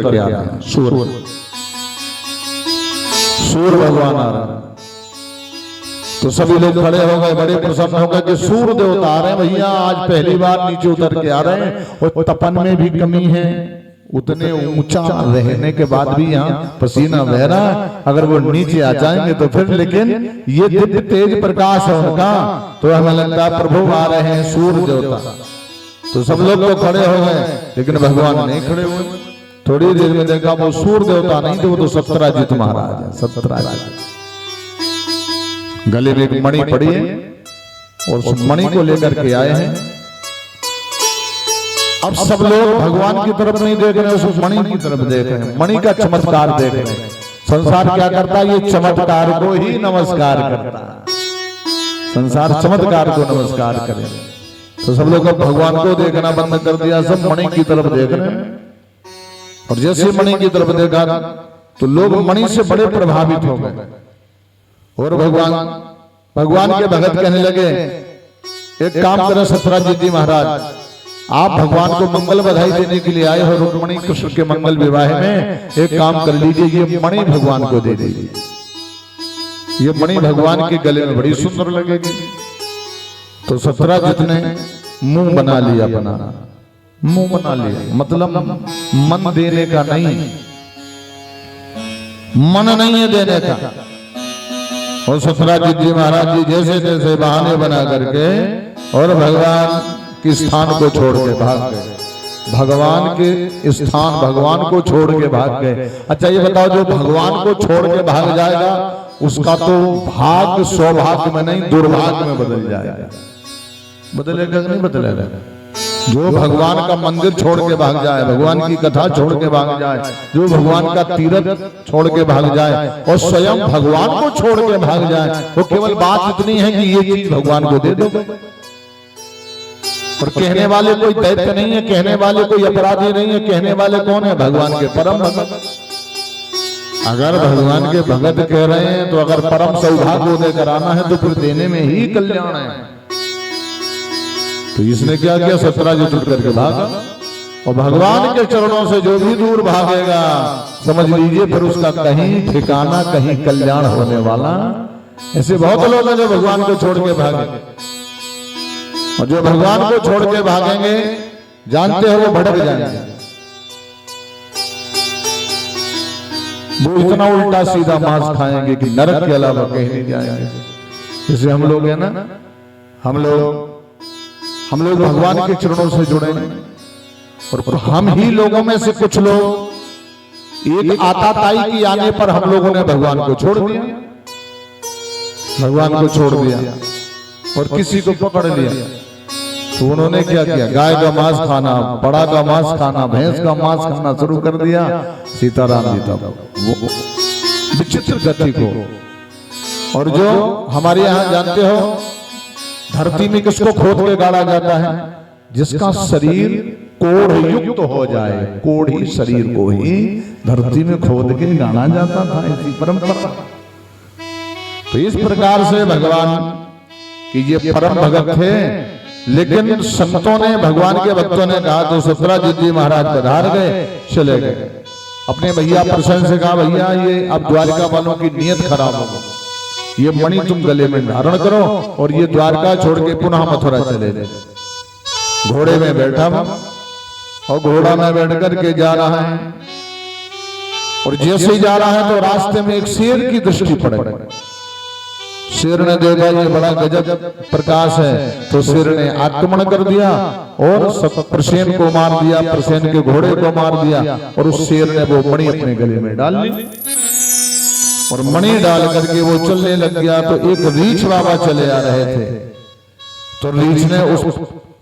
के आ रहे हैं। सूर्य भगवान आ रहे हैं। तो सभी लोग खड़े हो गए, बड़े प्रसन्न हो गए कि सूर्य देवता आ रहे हैं भैया, आज पहली बार नीचे उतर के आ रहे हैं। और तपन में भी कमी है, उतने ऊंचा रहने के बाद भी यहाँ पसीना बह रहा है। अगर वो नीचे आ जाएंगे तो फिर, लेकिन ये दिव्य तेज प्रकाश है उनका, तो हमें लगता है प्रभु आ रहे हैं सूर्य देवता। तो सब लोग तो खड़े हो गए, लेकिन भगवान नहीं खड़े हुए। थोड़ी देर में देखा वो सूर्य देवता नहीं थे, वो तो सत्यराजित महाराज है। सत्यराजित गले में एक मणि पड़ी है और उस मणि को लेकर के आए हैं। अब सब लोग भगवान की तरफ नहीं देख रहे, उस मणि की तरफ देख रहे हैं। मणि का चमत्कार देख रहे हैं। संसार क्या करता है? ये चमत्कार को ही नमस्कार करता है। संसार चमत्कार को नमस्कार करे। तो सब लोग अब भगवान को देखना बंद कर दिया, सब मणि की तरफ देख रहे हैं। और जैसे मणि की तरफ देखा तो लोग मणि से बड़े प्रभावित हो गए। और भगवान के भगत कहने लगे, एक काम करें सत्यराजित जी महाराज, आप भगवान को मंगल बधाई देने के लिए आए हो रुक्मिणी कृष्ण के मंगल विवाह में, एक काम कर लीजिए, ये मणि भगवान को दे दीजिए। ये मणि भगवान के गले में बड़ी सुंदर लगेगी। तो सत्यराजित ने मुंह बना लिया, मुंह बना लिया, मतलब मन देने का नहीं, मन नहीं है देने का। और सत्यराजित जी महाराज जी जैसे जैसे बहाने बना करके और भगवान के स्थान को छोड़ के भाग गए। भगवान के स्थान, भगवान को छोड़ के भाग गए। अच्छा ये बताओ, जो भगवान को छोड़ के भाग जाएगा उसका तो भाग्य सौभाग्य में नहीं दुर्भाग्य में बदल जाएगा। बदलेगा नहीं बदलेगा? जो भगवान का मंदिर छोड़ के भाग जाए, भगवान की कथा छोड़ के भाग जाए, जो भगवान का तीर्थ छोड़ के भाग जाए और स्वयं भगवान को छोड़ के भाग जाए, वो केवल बात इतनी है कि ये चीज भगवान को दे दो। और कहने वाले कोई दैत्य नहीं है, कहने वाले कोई अपराधी नहीं है, कहने वाले कौन है? भगवान के परम भगत। अगर भगवान के भगत कह रहे हैं तो अगर परम सौभाग्य देकर आना है तो फिर देने में ही कल्याण है। तो इसने क्या किया? सत्यराजित उठ करके भागा। और भगवान के चरणों से जो भी दूर भागेगा, समझ लीजिए फिर उसका कहीं ठिकाना, कहीं कल्याण होने वाला। ऐसे बहुत लोग हैं जो भगवान को छोड़ के भागे, और जो भगवान को छोड़ के भागेंगे जानते हो वो भटक जाएंगे। वो इतना उल्टा सीधा मांस खाएंगे कि नरक के अलावा कहीं नहीं जाएंगे। जैसे हम लोग हैं ना, हम लोग भगवान के चरणों से जुड़े हैं। और हम ही लोगों में से कुछ लोग एक आताताई की आने पर हम लोगों ने भगवान को छोड़ दिया, भगवान को छोड़ दिया और किसी को पकड़ लिया। तो उन्होंने क्या किया? गाय का मांस खाना, बड़ा का मांस खाना, भैंस का मांस खाना शुरू कर दिया। सीताराम जी तब वो विचित्र गति को। और जो हमारे यहाँ जानते हो, धरती में किसको खोद के गाड़ा जाता है? जिसका शरीर कोढ़ युक्त हो जाए, कोढ़ी शरीर को ही धरती में खोद के गाड़ा जाता था, ऐसी परंपरा। तो इस प्रकार से भगवान की ये परम भगत थे। लेकिन संतों ने, भगवान के भक्तों ने कहा तो सत्यराजित जी महाराज पधार गए, चले गए। अपने भैया प्रसन्न से कहा, भैया ये अब द्वारका वालों की नीयत खराब हो गई, ये मणि तुम गले में धारण करो और ये द्वारका छोड़ के पुनः मथुरा चले गए। घोड़े में बैठा और घोड़ा में बैठ करके जा रहा है। और जैसे ही जा रहा है तो रास्ते में एक शेर की दृष्टि पड़ गई। शेर ने देखा ये बड़ा गजब प्रकाश है, तो शेर ने आक्रमण कर दिया और प्रसेन को मार दिया, प्रसेन के घोड़े को मार दिया। और उस शेर ने वो मणि अपने गले में डाल ली और मणि डाल करके वो चलने लग गया। तो एक रीछ बाबा चले आ रहे थे, तो रीछ ने उस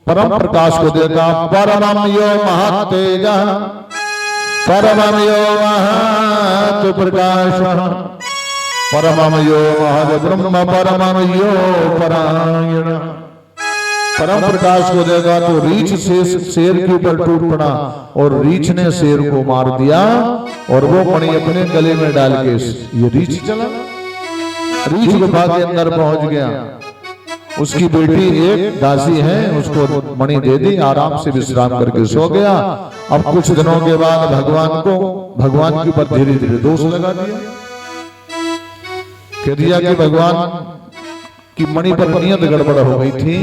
परम प्रकाश को देखा। परमम यो महातेजा, परमम यो महत प्रकाश, परमम यो महद ब्रह्म, परमम यो परायण। परम प्रकाश को देखा तो रीछ से शेर के ऊपर टूट पड़ा और रीछ ने शेर को मार दिया और वो मणि अपने गले में डाल के ये रीछ चला, रीछ गुफा के अंदर पहुंच गया। उसकी बेटी एक दासी है, उसको मणि दे दी, आराम से विश्राम करके सो गया। अब कुछ दिनों के बाद भगवान के ऊपर धीरे धीरे दोष लगा दिया, कह दिया कि भगवान की मणि पर नियत गड़बड़ हो गई थी,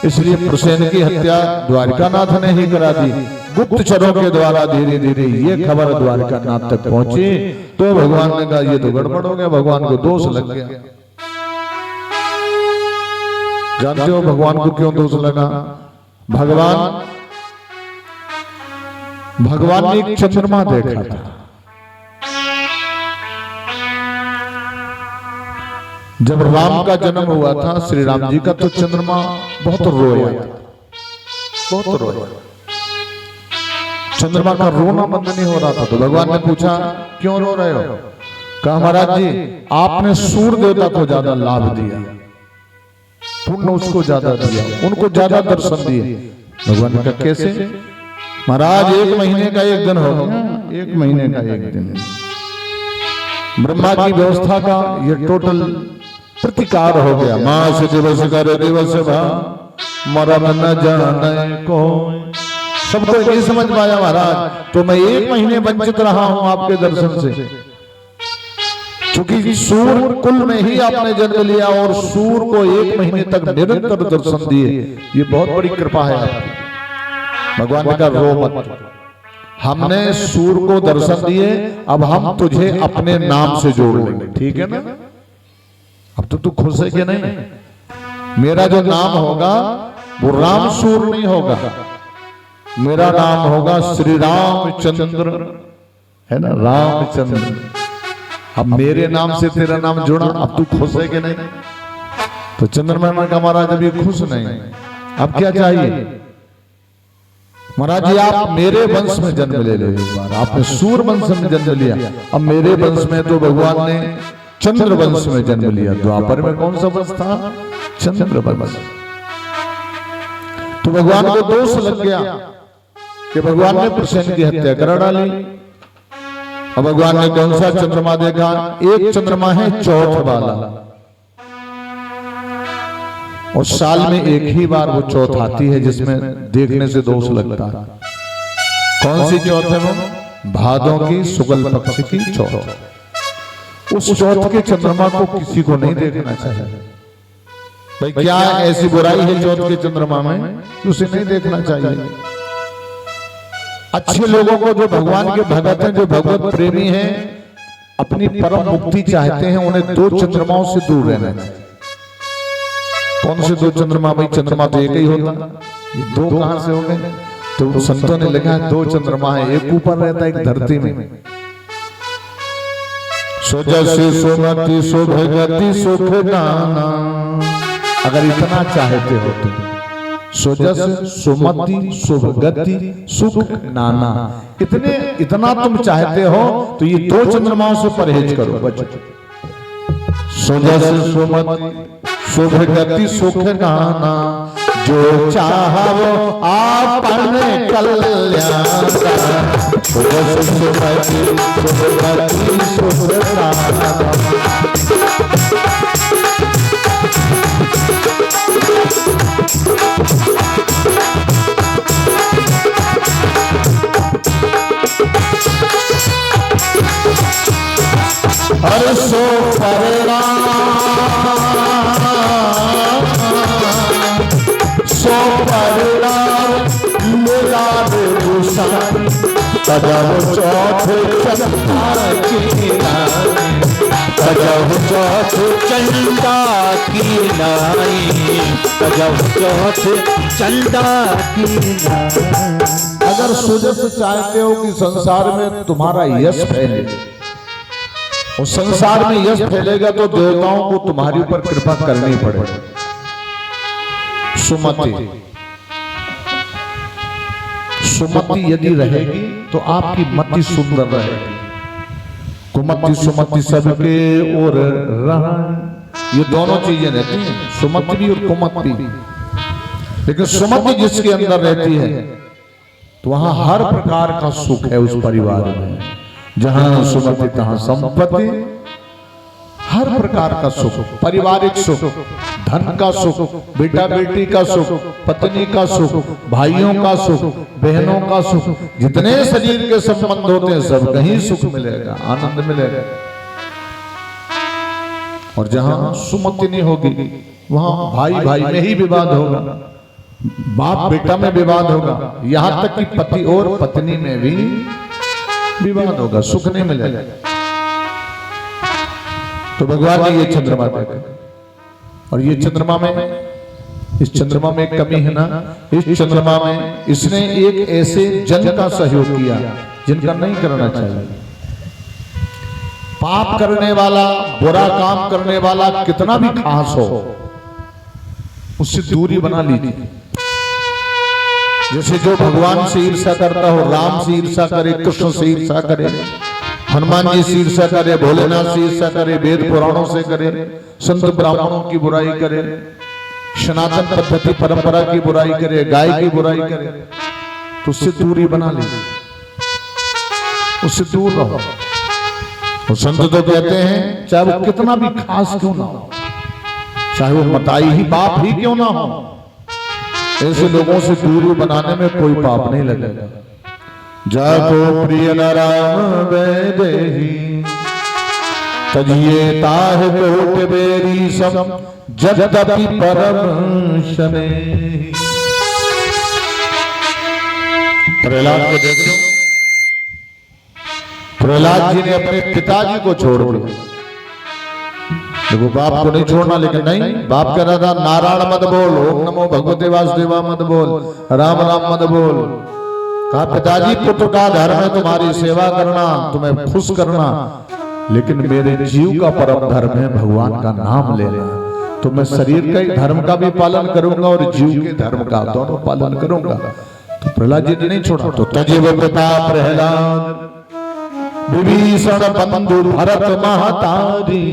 इसलिए प्रसेन की हत्या द्वारिकानाथ ने ही करा दी। गुप्तचरों के द्वारा धीरे धीरे ये खबर द्वारिकानाथ तक पहुंची, तो भगवान ने कहा ये तो गड़बड़ हो गया, भगवान को दोष लग गया। जानते हो भगवान को क्यों दोष लगा? भगवान ने एक चंद्रमा देखा था। जब राम का जन्म हुआ था, श्री राम जी का, तो चंद्रमा बहुत रोया, बहुत रोया। चंद्रमा का रोना बंद नहीं हो रहा था। तो भगवान ने पूछा क्यों रो रहे हो? कहा महाराज जी आपने सूर्य देवता को ज्यादा लाभ दिया, पुण्य उसको ज्यादा दिया, उनको ज्यादा दर्शन दिए। भगवान ने कहा कैसे? महाराज 1 महीने का 1 दिन हो गया, 1 महीने का 1 दिन। ब्रह्मा की व्यवस्था का ये टोटल प्रतिकार हो गया। मास दिवस कर दिवस मरम न जाने को, सबको ये समझ पाया महाराज, तो मैं 1 महीने वंचित रहा हूं आपके दर्शन से, क्योंकि सूर्य कुल में ही आपने जन्म लिया और सूर्य को 1 महीने तक निरंतर दर्शन दिए, ये बहुत बड़ी कृपा है आपकी। भगवान ने कहा रो मत, हमने सूर्य को दर्शन दिए, अब हम तुझे अपने नाम से जोड़ लेंगे, ठीक है ना? अब तो तू खुश है कि नहीं? मेरा जो नाम होगा वो राम सूर्य नहीं होगा, मेरा नाम होगा श्री रामचंद्र, है ना, रामचंद्र। अब मेरे नाम से तेरा नाम जुड़ा, अब तू खुश है कि नहीं? तो चंद्रमा का महाराज अभी खुश नहीं, अब क्या चाहिए? महाराज जी आप मेरे वंश में जन्म ले लो एक बार, आपने सूर्य वंश में जन्म लिया, अब मेरे वंश में तो भगवान ने चंद्र वंश में जन्म लिया। द्वापर में कौन सा वंश था? चंद्र वंश। तो भगवान को दोष लग गया कि भगवान ने प्रसेन की हत्या करा डाली। अब भगवान ने कौन सा चंद्रमा देखा? एक चंद्रमा है चौथ वाला, और साल में एक ही बार वो चौथ आती है जिसमें देखने से दोष लगता है। कौन सी चौथ है वो? भादों की शुक्ल पक्ष की चौथ। उस चौथ के चंद्रमा को किसी को नहीं देखना चाहिए। भाई क्या ऐसी बुराई है चौथ के चंद्रमा में कि उसे नहीं देखना चाहिए? अच्छे लोगों को, जो भगवान के भगत हैं, जो भगवत प्रेमी हैं, अपनी परम मुक्ति चाहते हैं, उन्हें 2 चंद्रमाओं से दूर रहना चाहिए। कौन से 2 चंद्रमा? भाई चंद्रमा तो एक ही होता, ये 2 कहां से हो गए? तो संतों ने लिखा है 2 चंद्रमा है, एक ऊपर रहता है, एक धरती में। सोजसी सुमति सुभगति सुख नाना, अगर इतना चाहते हो तो सोजस सुमति सुभगति सुख नाना, इतना तुम चाहते हो तो ये 2 चंद्रमाओं से परहेज करो, बचो। सोजस सुमति सुभगति सुख नाना, जो चाहो आपने कल्याण। सोजस सुमति सुभगति सुख नाना। हर सो परिणाम सो परिणाम मिला भूषण, तजब चौथ चंदा की नाई, तजब चौथ चंदा की नाई, तजब चौथ चंदा की नाई। अगर सुजस चाहते हो कि संसार में तुम्हारा यश फैले, उस संसार में यश फैलेगा तो देवताओं को तुम्हारे ऊपर कृपा करनी पड़ेगी। सुमति, सुमति यदि रहेगी तो आपकी मति सुंदर रहेगी। कुमति सुमति सबके और रहा, ये दोनों चीजें रहती हैं, सुमति भी और कुमति भी। लेकिन सुमति जिसके अंदर रहती है तो वहां हर प्रकार का सुख है उस परिवार में। जहां सुमति तहां संपत्ति, हर प्रकार का सुख, पारिवारिक सुख, धन का सुख, बेटा बेटी का सुख, पत्नी का सुख, भाइयों का सुख, बहनों का सुख, जितने शरीर के संबंध होते हैं सब कहीं सुख मिलेगा, आनंद मिलेगा। और जहां सुमति नहीं होगी वहां भाई भाई में ही विवाद होगा, बाप बेटा में विवाद होगा, यहां तक कि पति और पत्नी में भी विवाद होगा, सुख नहीं मिलेगा। तो भगवान ने ये चंद्रमा देखा, और ये चंद्रमा में, इस चंद्रमा में एक कमी है ना, इस चंद्रमा में इसने एक ऐसे जन का सहयोग किया जिनका नहीं करना चाहिए। पाप करने वाला, बुरा काम करने वाला कितना भी खास हो, उससे दूरी बना लीजिए। जैसे जो भगवान से ईर्ष्या करता हो, राम से ईर्ष्या करे, कृष्ण से ईर्ष्या करे, हनुमान जी से ईर्ष्या करे, भोलेनाथ से ईर्ष्या करे, वेद पुराणों से करे, संत ब्राह्मणों की बुराई करे, सनातन पद्धति परंपरा की बुराई करे, गाय की बुराई करे, तो उससे दूरी बना लीजिए, उससे दूर रहो। तो संत तो कहते हैं चाहे वो कितना भी खास क्यों ना हो, चाहे वो मताई ही बाप ही क्यों ना हो, ऐसे लोगों से दूरी बनाने में कोई पाप नहीं लगेगा। जाको प्रिय नारायण वैदेही तजिए ताह कोट बेरी सम जगदपि परम शने। प्रहलाद को देख लो, प्रहलाद जी ने अपने पिताजी को छोड़ दिया। देखो बाप को नहीं छोड़ना, लेकिन नहीं, बाप कह रहा था नारायण मत बोल, ओम नमो भगवते वासुदेवा मत बोल, राम राम मत बोल। कहा पिताजी पुत्र का धर्म है तुम्हारी सेवा करना, तुम्हें खुश करना, लेकिन मेरे जीव का परम धर्म है भगवान का नाम लेना। तो मैं शरीर के धर्म का भी पालन करूंगा और जीव के धर्म का दोनों पालन करूंगा। तो प्रहलाद जी ने नहीं छोड़ा। तो तजेव पिता प्रहलाद विभीषण बंधु भरत महतारी।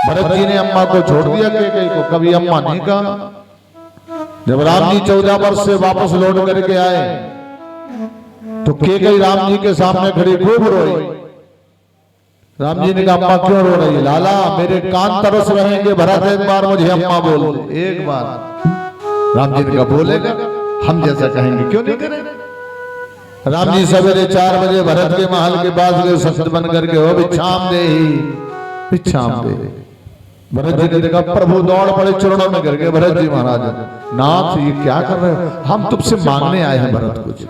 भरत जी ने अम्मा को छोड़ दिया, कैकेयी को कभी अम्मा नहीं कहा। जब राम जी 14 वर्ष से वापस लौट करके आए तो कैकेयी राम जी के सामने खड़ी खूब रोई। राम जी ने कहा अम्मा क्यों रो रही? लाला मेरे कान तरस रहेंगे, भरत एक बार मुझे अम्मा बोल दे, एक बार। राम जी ने कहा बोलेगा, हम जैसा कहेंगे क्यों नहीं करेंगे। राम जी सवेरे 4 बजे भरत के महल के पास गए, संत बन करके हो भिक्षाम दे, भिक्षाम दे। भरत जी ने देखा, प्रभु दौड़ पड़े चरणों में गिर गए। भरत जी महाराज, नाथ ये क्या कर रहे हो? हम तुमसे मांगने आए हैं भरत कुछ।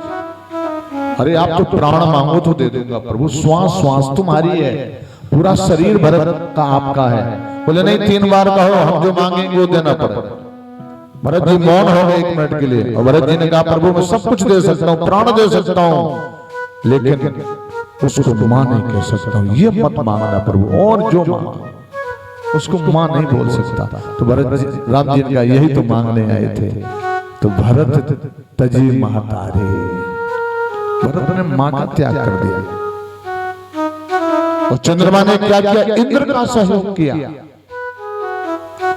अरे आप तो प्राण मांगो तो दे दूंगा प्रभु, श्वास श्वास तुम्हारी है, पूरा शरीर भरत का आपका है। बोले नहीं, 3 बार कहो, हम जो मांगेंगे वो देना पड़ेगा। भरत जी मौन हो गए 1 मिनट के लिए, और भरत जी ने कहा प्रभु मैं सब कुछ दे सकता हूँ, प्राण दे सकता हूँ, लेकिन उसको मां नहीं कह सकता हूँ, ये मत मांगना प्रभु, और जो मांगो उसको मां नहीं बोल सकता। तो भरत जी, राम जी ने कहा यही तो मांगने आए थे। तो भरत तजी महतारे, भरत ने मां का त्याग कर दिया। और चंद्रमा ने क्या किया? इंद्र का सहयोग किया।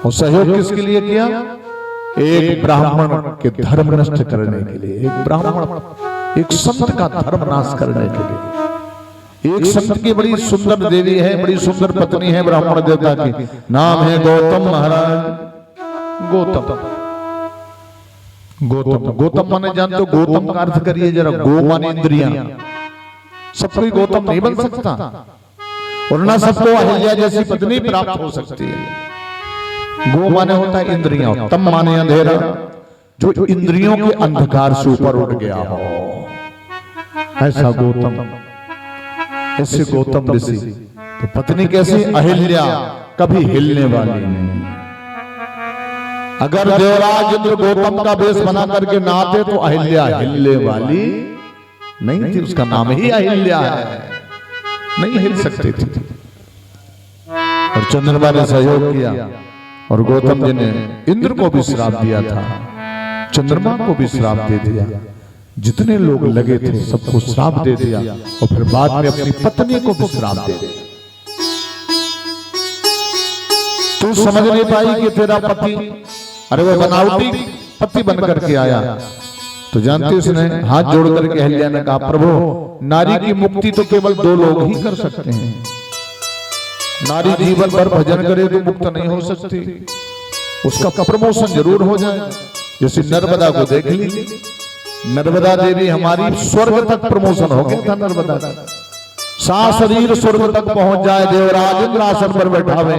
और सहयोग किसके लिए किया? एक ब्राह्मण के धर्म नष्ट करने के लिए, एक ब्राह्मण, एक संत का धर्म नाश करने के लिए। एक संत की बड़ी सुंदर देवी है, बड़ी सुंदर पत्नी है ब्राह्मण देवता की, नाम है गौतम महाराज। गौतम, गौतम, गौतम माने जानते हो? गौतम का अर्थ करिए जरा, गो माने इंद्रियां। सब कोई गौतम नहीं बन सकता, और ना सबको अहिल्या जैसी पत्नी प्राप्त हो सकती है। गो माने होता है इंद्रियां, तम माने अंधेरा, जो इंद्रियों के अंधकार से ऊपर उठ गया हो, ऐसा गौतम। ऐसे गौतम ऋषि। तो पत्नी कैसी? अहिल्या, कभी हिलने वाली नहीं। अगर देवराज इंद्र गौतम का वेश बना करके ना आते तो अहिल्या हिलने वाली नहीं थी, उसका नाम ही अहिल्या है, नहीं हिल सकती थी। और चंद्रमा ने सहयोग किया, और गौतम जी ने इंद्र को भी श्राप दिया था, चंद्रमा को भी श्राप दे दिया, जितने लोग लगे थे सबको श्राप दे दिया, और फिर बाद में अपनी पत्नी को भी श्राप दे दिया। तू समझ नहीं पाई कि तेरा पति, अरे वो बनावटी पति बन करके आया। तो जानती उसने हाथ जोड़ करके अहिल्या ने कहा प्रभु नारी की मुक्ति तो केवल 2 लोग ही कर सकते हैं, नारी जीवन भर भजन करे तो मुक्त नहीं हो सकती, उसका प्रमोशन जरूर हो जाए। जैसे नर्मदा को देख लीजिए, नर्मदा देवी हमारी स्वर्ग तक प्रमोशन हो गया था। नर्मदा का सा शरीर स्वर्ग तक पहुंच जाए, देवराज इंद्र आसन पर बैठावे,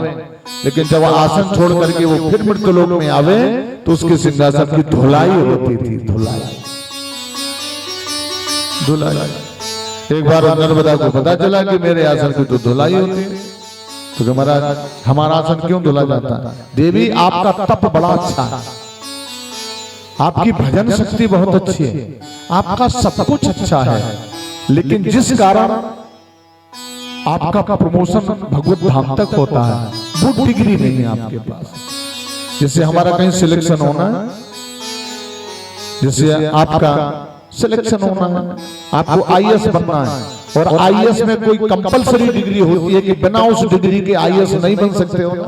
लेकिन जब आसन छोड़ करके वो फिर मृत्यु लोक में आवे तो उसके सिंहासन की धुलाई होती थी। धुलाई धुलाई। एक बार नर्मदा को पता चला कि मेरे आसन की तो धुलाई होती है, तो महाराज हमारा आसन क्यों धुला जाता है? देवी आपका तप बड़ा अच्छा है, आपकी भजन शक्ति बहुत अच्छी है, आपका सब कुछ अच्छा है, लेकिन जिस कारण आपका प्रमोशन भगवत धाम तक होता है वो डिग्री नहीं है आपके पास। जैसे हमारा कहीं सिलेक्शन होना है, जैसे आपका सिलेक्शन होना है, आपको आईएएस बनना है, और आईएएस में कोई कंपलसरी डिग्री होती है कि बिना उस डिग्री के आईएएस नहीं बन सकते हो ना,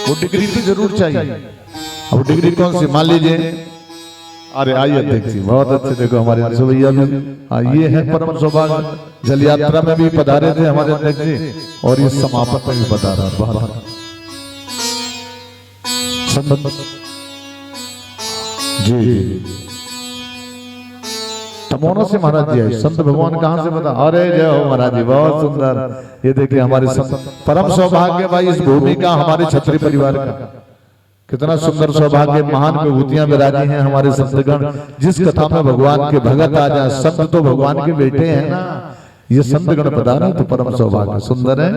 वो डिग्री तो जरूर चाहिए। अब डिग्री कौन सी? मान लीजिए, अरे आइए अध्यक्ष जी बहुत अच्छे, देखो हमारे भैया भी ये है परम सौभाग्य, जल यात्रा में भी पधारे थे हमारे अध्यक्ष जी, और ये समापन में भी पधारा। जी तमोना से महाराज जी आए, संत भगवान कहाँ से बता? अरे जय हो महाराज जी, बहुत सुंदर। ये देखिए हमारे संत, परम सौभाग्य भाई इस भूमि का, हमारे क्षत्रिय परिवार का। कितना सुंदर सौभाग्य, महान विभूतियां विराजी हैं हमारे संतगण। जिस कथा में भगवान के भगत आ जाए, संत तो भगवान के बेटे हैं ना, ये संतगण पधारे तो परम सौभाग्य सुंदर है।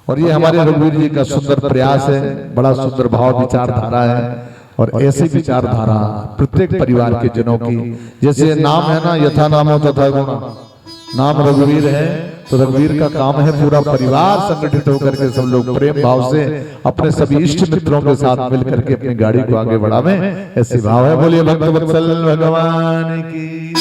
और ये हमारे रघुवीर जी का सुंदर प्रयास है, बड़ा सुंदर भाव विचारधारा है, और ऐसी विचारधारा प्रत्येक परिवार के जनों की। जैसे नाम है ना, यथा नामो तथा गुण, नाम रघुवीर है तो रघुवीर का काम है पूरा परिवार संगठित होकर के सब लोग प्रेम भाव से अपने सभी इष्ट मित्रों के साथ मिलकर के अपनी गाड़ी को आगे बढ़ावे, ऐसी भाव है। बोलिए भक्त वत्सल भगवान की।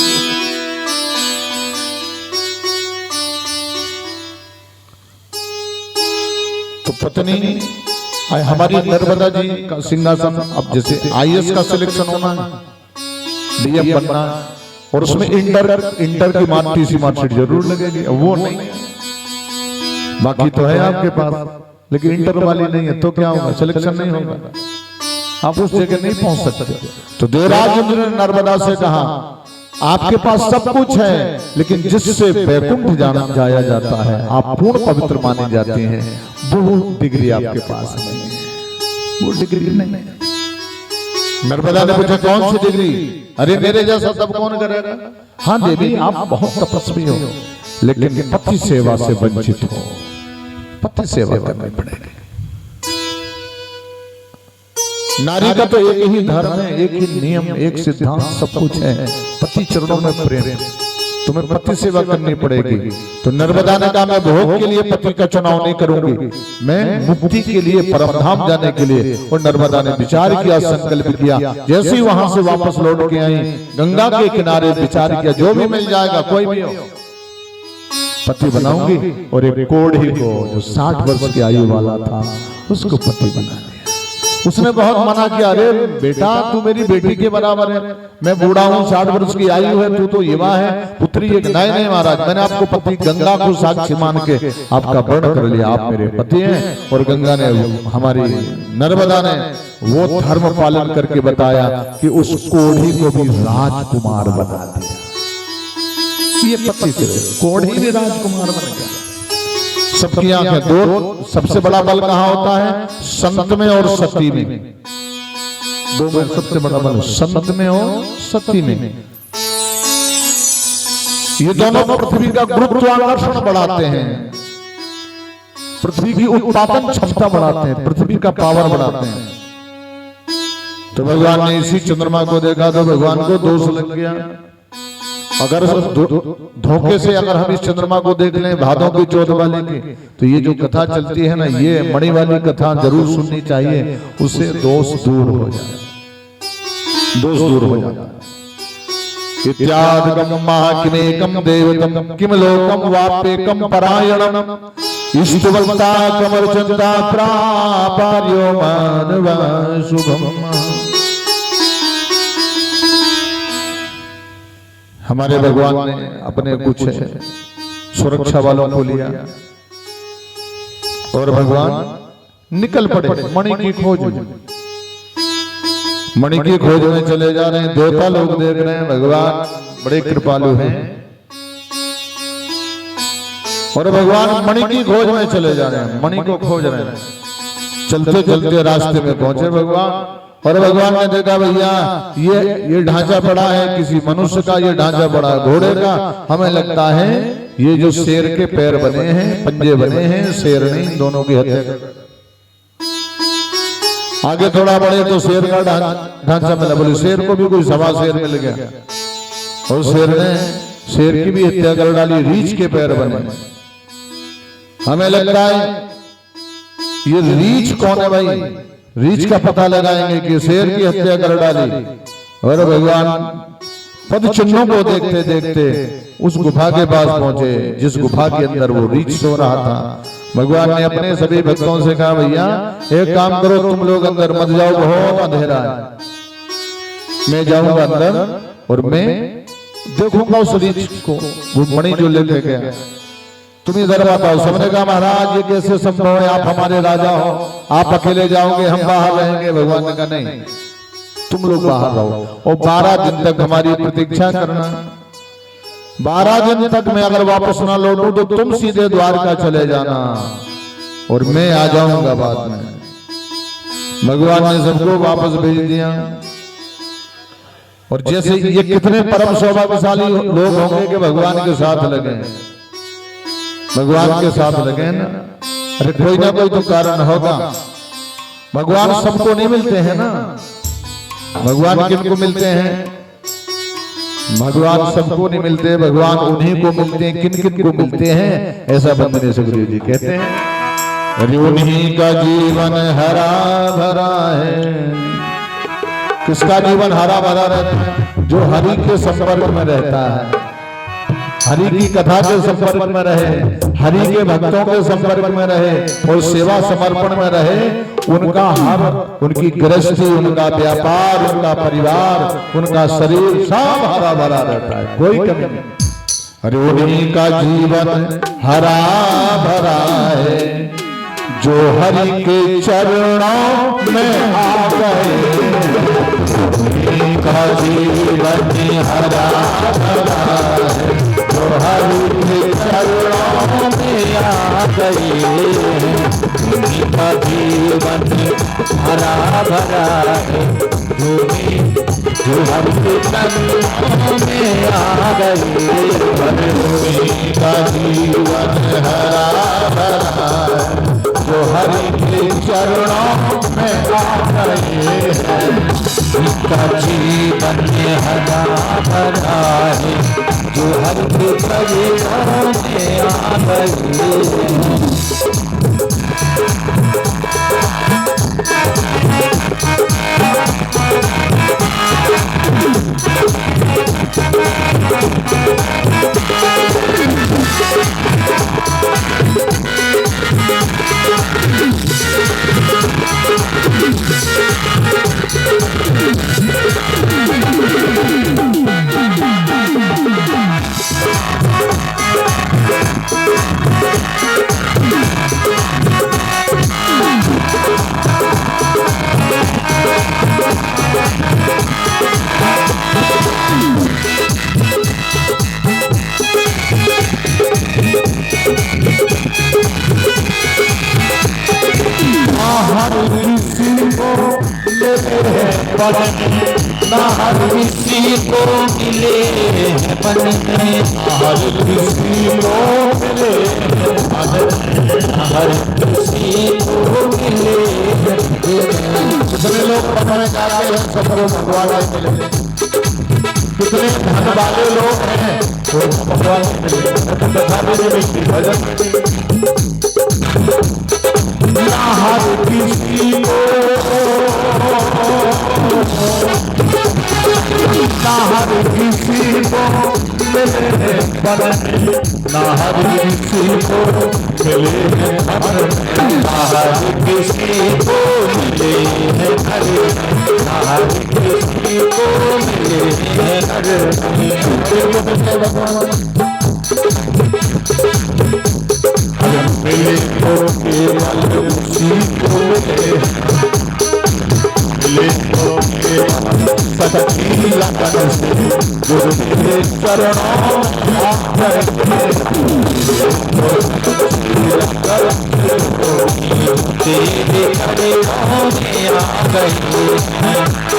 तो पत्नी हमारी नर्मदा जी का सिंहासन, अब जैसे आईएएस का सिलेक्शन होना है, डीएम बनना, और उसमें इंटर की टीसी मार्कशीट जरूर लगेगी, वो नहीं, बाकी तो है आपके पास, लेकिन इंटर वाली नहीं है तो क्या होगा? सिलेक्शन नहीं होगा, आप उस जगह नहीं पहुंच सकते। तो देवराज इंद्र ने नर्मदा से कहा, आपके पास सब कुछ है, लेकिन जिससे वैकुंठ जाया जाता है, आप पूर्ण पवित्र माने जाते हैं, वो डिग्री आपके पास नहीं है, वो डिग्री नहीं है। नर्मदा ने पूछा कौन सी डिग्री? अरे मेरे जैसा सब कौन करेगा? हाँ देवी आप बहुत तपस्वी हो, लेकिन पति सेवा से वंचित हो, पति सेवा करनी पड़ेगी। नारी का तो एक ही धर्म है, एक ही नियम, एक सिद्धांत, सब कुछ है, पति चरणों में प्रेम, तुम्हें पति सेवा करनी पड़ेगी। तो नर्मदा ने कहा मैं भोग के लिए पति का चुनाव नहीं करूंगी, मैं मुक्ति के लिए परमधाम जाने के लिए। और नर्मदा ने विचार किया, संकल्प किया, जैसे ही वहां से वापस लौट के आई, गंगा के किनारे विचार किया, जो भी मिल जाएगा कोई भी हो पति बनाऊंगी। और एक कोढ़ी को जो 60 वर्ष की आयु वाला था उसको पति बना दिया। उसने बहुत मना किया, अरे बेटा तू मेरी बेटी के बराबर है, मैं बूढ़ा हूँ, 60 वर्ष की आयु है, तू तो युवा है, पुत्री एक नए नहीं महाराज, मैंने आपको पति गंगा को साक्षी मान के आपका वर्ण कर लिया, आप मेरे पति हैं। और गंगा ने, हमारी नर्मदा ने वो धर्म पालन करके बताया कि उस कोढ़ी को भी राजकुमार बना दिया। ये पति से कोढ़ी भी राजकुमार बन गया। सबकी आंखें दो, सबसे बड़ा बल कहाँ होता है? संत में और सती में, दो में सबसे बड़ा बल संत में और सती में। ये दोनों पृथ्वी का गुरुत्वाकर्षण बढ़ाते हैं, पृथ्वी की उत्पादन क्षमता बढ़ाते हैं, पृथ्वी का पावर बढ़ाते हैं। तो भगवान ने इसी चंद्रमा को देखा तो भगवान को दोष लग गया। अगर धोखे से अगर हम इस चंद्रमा को देख लें भादों की चौथ वाले की, तो ये जो कथा चलती है ना, ये मणि वाली कथा जरूर सुननी चाहिए, उससे दोष दूर हो जाए, दोष दूर हो जाता है। इत्यादि महाकिमेकम देवतम किम लोकम वाप्येकम परायणम इष्टवंता कमरचंदा प्रापार्यो मानवा शुभम। हमारे भगवान ने अपने कुछ सुरक्षा वालों को लिया, और भगवान निकल पड़े मणि की खोज में। मणि की खोज में चले जा रहे हैं। देवता लोग देख रहे हैं भगवान बड़े कृपालु हैं और भगवान मणि की खोज में चले जा रहे हैं, मणि को खोज रहे हैं। चलते चलते रास्ते में पहुंचे भगवान और भगवान ने देखा भैया ये ढांचा पड़ा है किसी मनुष्य का, ये ढांचा पड़ा है घोड़े का। हमें लगता है ये जो शेर के पैर बने हैं, पंजे बने हैं, शेर नहीं, दोनों की हत्या कर। आगे थोड़ा बढ़े तो शेर का ढांचा मिला। बोले शेर को भी कोई सवा शेर मिल गया और शेर की भी हत्या कर डाली। रीछ के पैर बने। हमें लगता है ये रीछ कौन है भाई, रीछ का पता लगाएंगे कि शेर की हत्या कर डाली। और भगवान पद चिन्हों को देखते देखते उस गुफा के पास पहुंचे जिस गुफा के अंदर वो रीछ सो रहा था। भगवान ने अपने सभी भक्तों से कहा भैया एक काम करो, तुम लोग अंदर मत जाओ, बहुत अंधेरा है। मैं जाऊंगा अंदर और मैं देखूंगा उस रीछ को, वो मणि जो लेके गया। तुम इधर बताओ। सबने कहा महाराज ये कैसे संभव है, आप हमारे राजा हो, आप अकेले जाओगे, हम बाहर रहेंगे। भगवान ने कहा नहीं, तुम लोग बाहर रहो और 12 दिन तक हमारी प्रतीक्षा करना। 12 दिन तक मैं अगर वापस ना लौटूं तो तुम सीधे द्वारका चले जाना और मैं आ जाऊंगा बाद में। भगवान ने सबको वापस भेज दिया। और जैसे ये कितने परम सौभाग्यशाली लोग होंगे कि भगवान के साथ लगे, भगवान के साथ लगे ना। अरे कोई ना कोई तो कारण होगा। भगवान सबको नहीं मिलते हैं ना। भगवान किनको मिलते हैं? भगवान सबको नहीं मिलते, भगवान उन्हीं को मिलते हैं। किन किन को मिलते हैं ऐसा बंदने सुखदेव जी कहते हैं। अरे उन्हीं का जीवन हरा भरा है। किसका जीवन हरा भरा रहता है? जो हरि के संपर्क में रहता है, हरि की कथा के संपर्क में रहे, हरि के भक्तों के संपर्क में रहे और सेवा समर्पण में रहे। उनका उनकी गृहस्थी, उनका व्यापार, उनका परिवार, उनका शरीर सब हरा भरा रहता है, कोई कमी नहीं। अरे उन्हीं का जीवन हरा भरा है जो हरि के चरणों में आ गए। उन्हीं का जीवन हरा भरा है जो हरि के चरणों में आ गए। उन्हीं का जीवन हरा भरा है जो हरि के चरणों में आ गए। उन्हीं का जीवन हरा भरा है जो हरि के चरणों में आ गए हैं। उनका जीवन हरा भरा है जो हरि के चरणों में आ गए हैं। ना हर किसी को मिले हैं बनने, हर किसी को मिले हर किसी को मिले। कितने लोग पढ़ने जाते हैं सबको भगवान मिले, कितने धन वाले लोग हैं वो भगवान मिले। भजन ना हर किसी को ना हर किसी को मिले बनने, ना हर किसी को मिले ना हर किसी को मिले हरे, ना हर किसी को मिले हरे। मिले तो चरणों तेरे चरणों में आ गए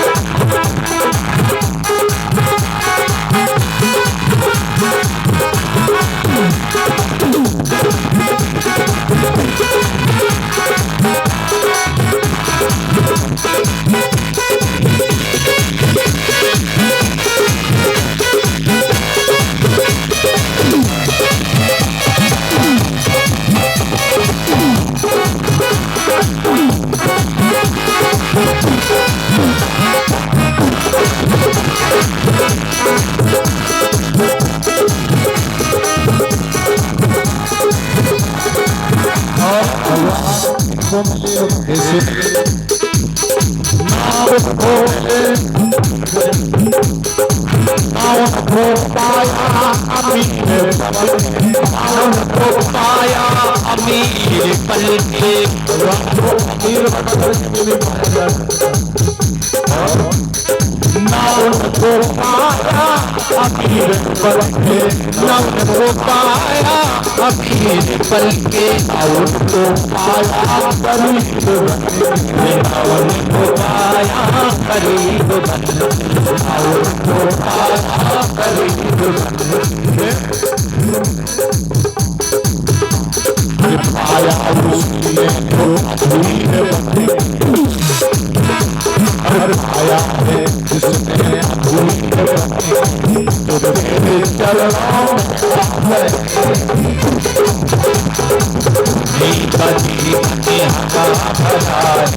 पल के और तो पाया करीब पाया करीब और तो पाया करीब पाया उसने तो पाया है जिसने तो तेरे चरणों का जीवन हरा भरा है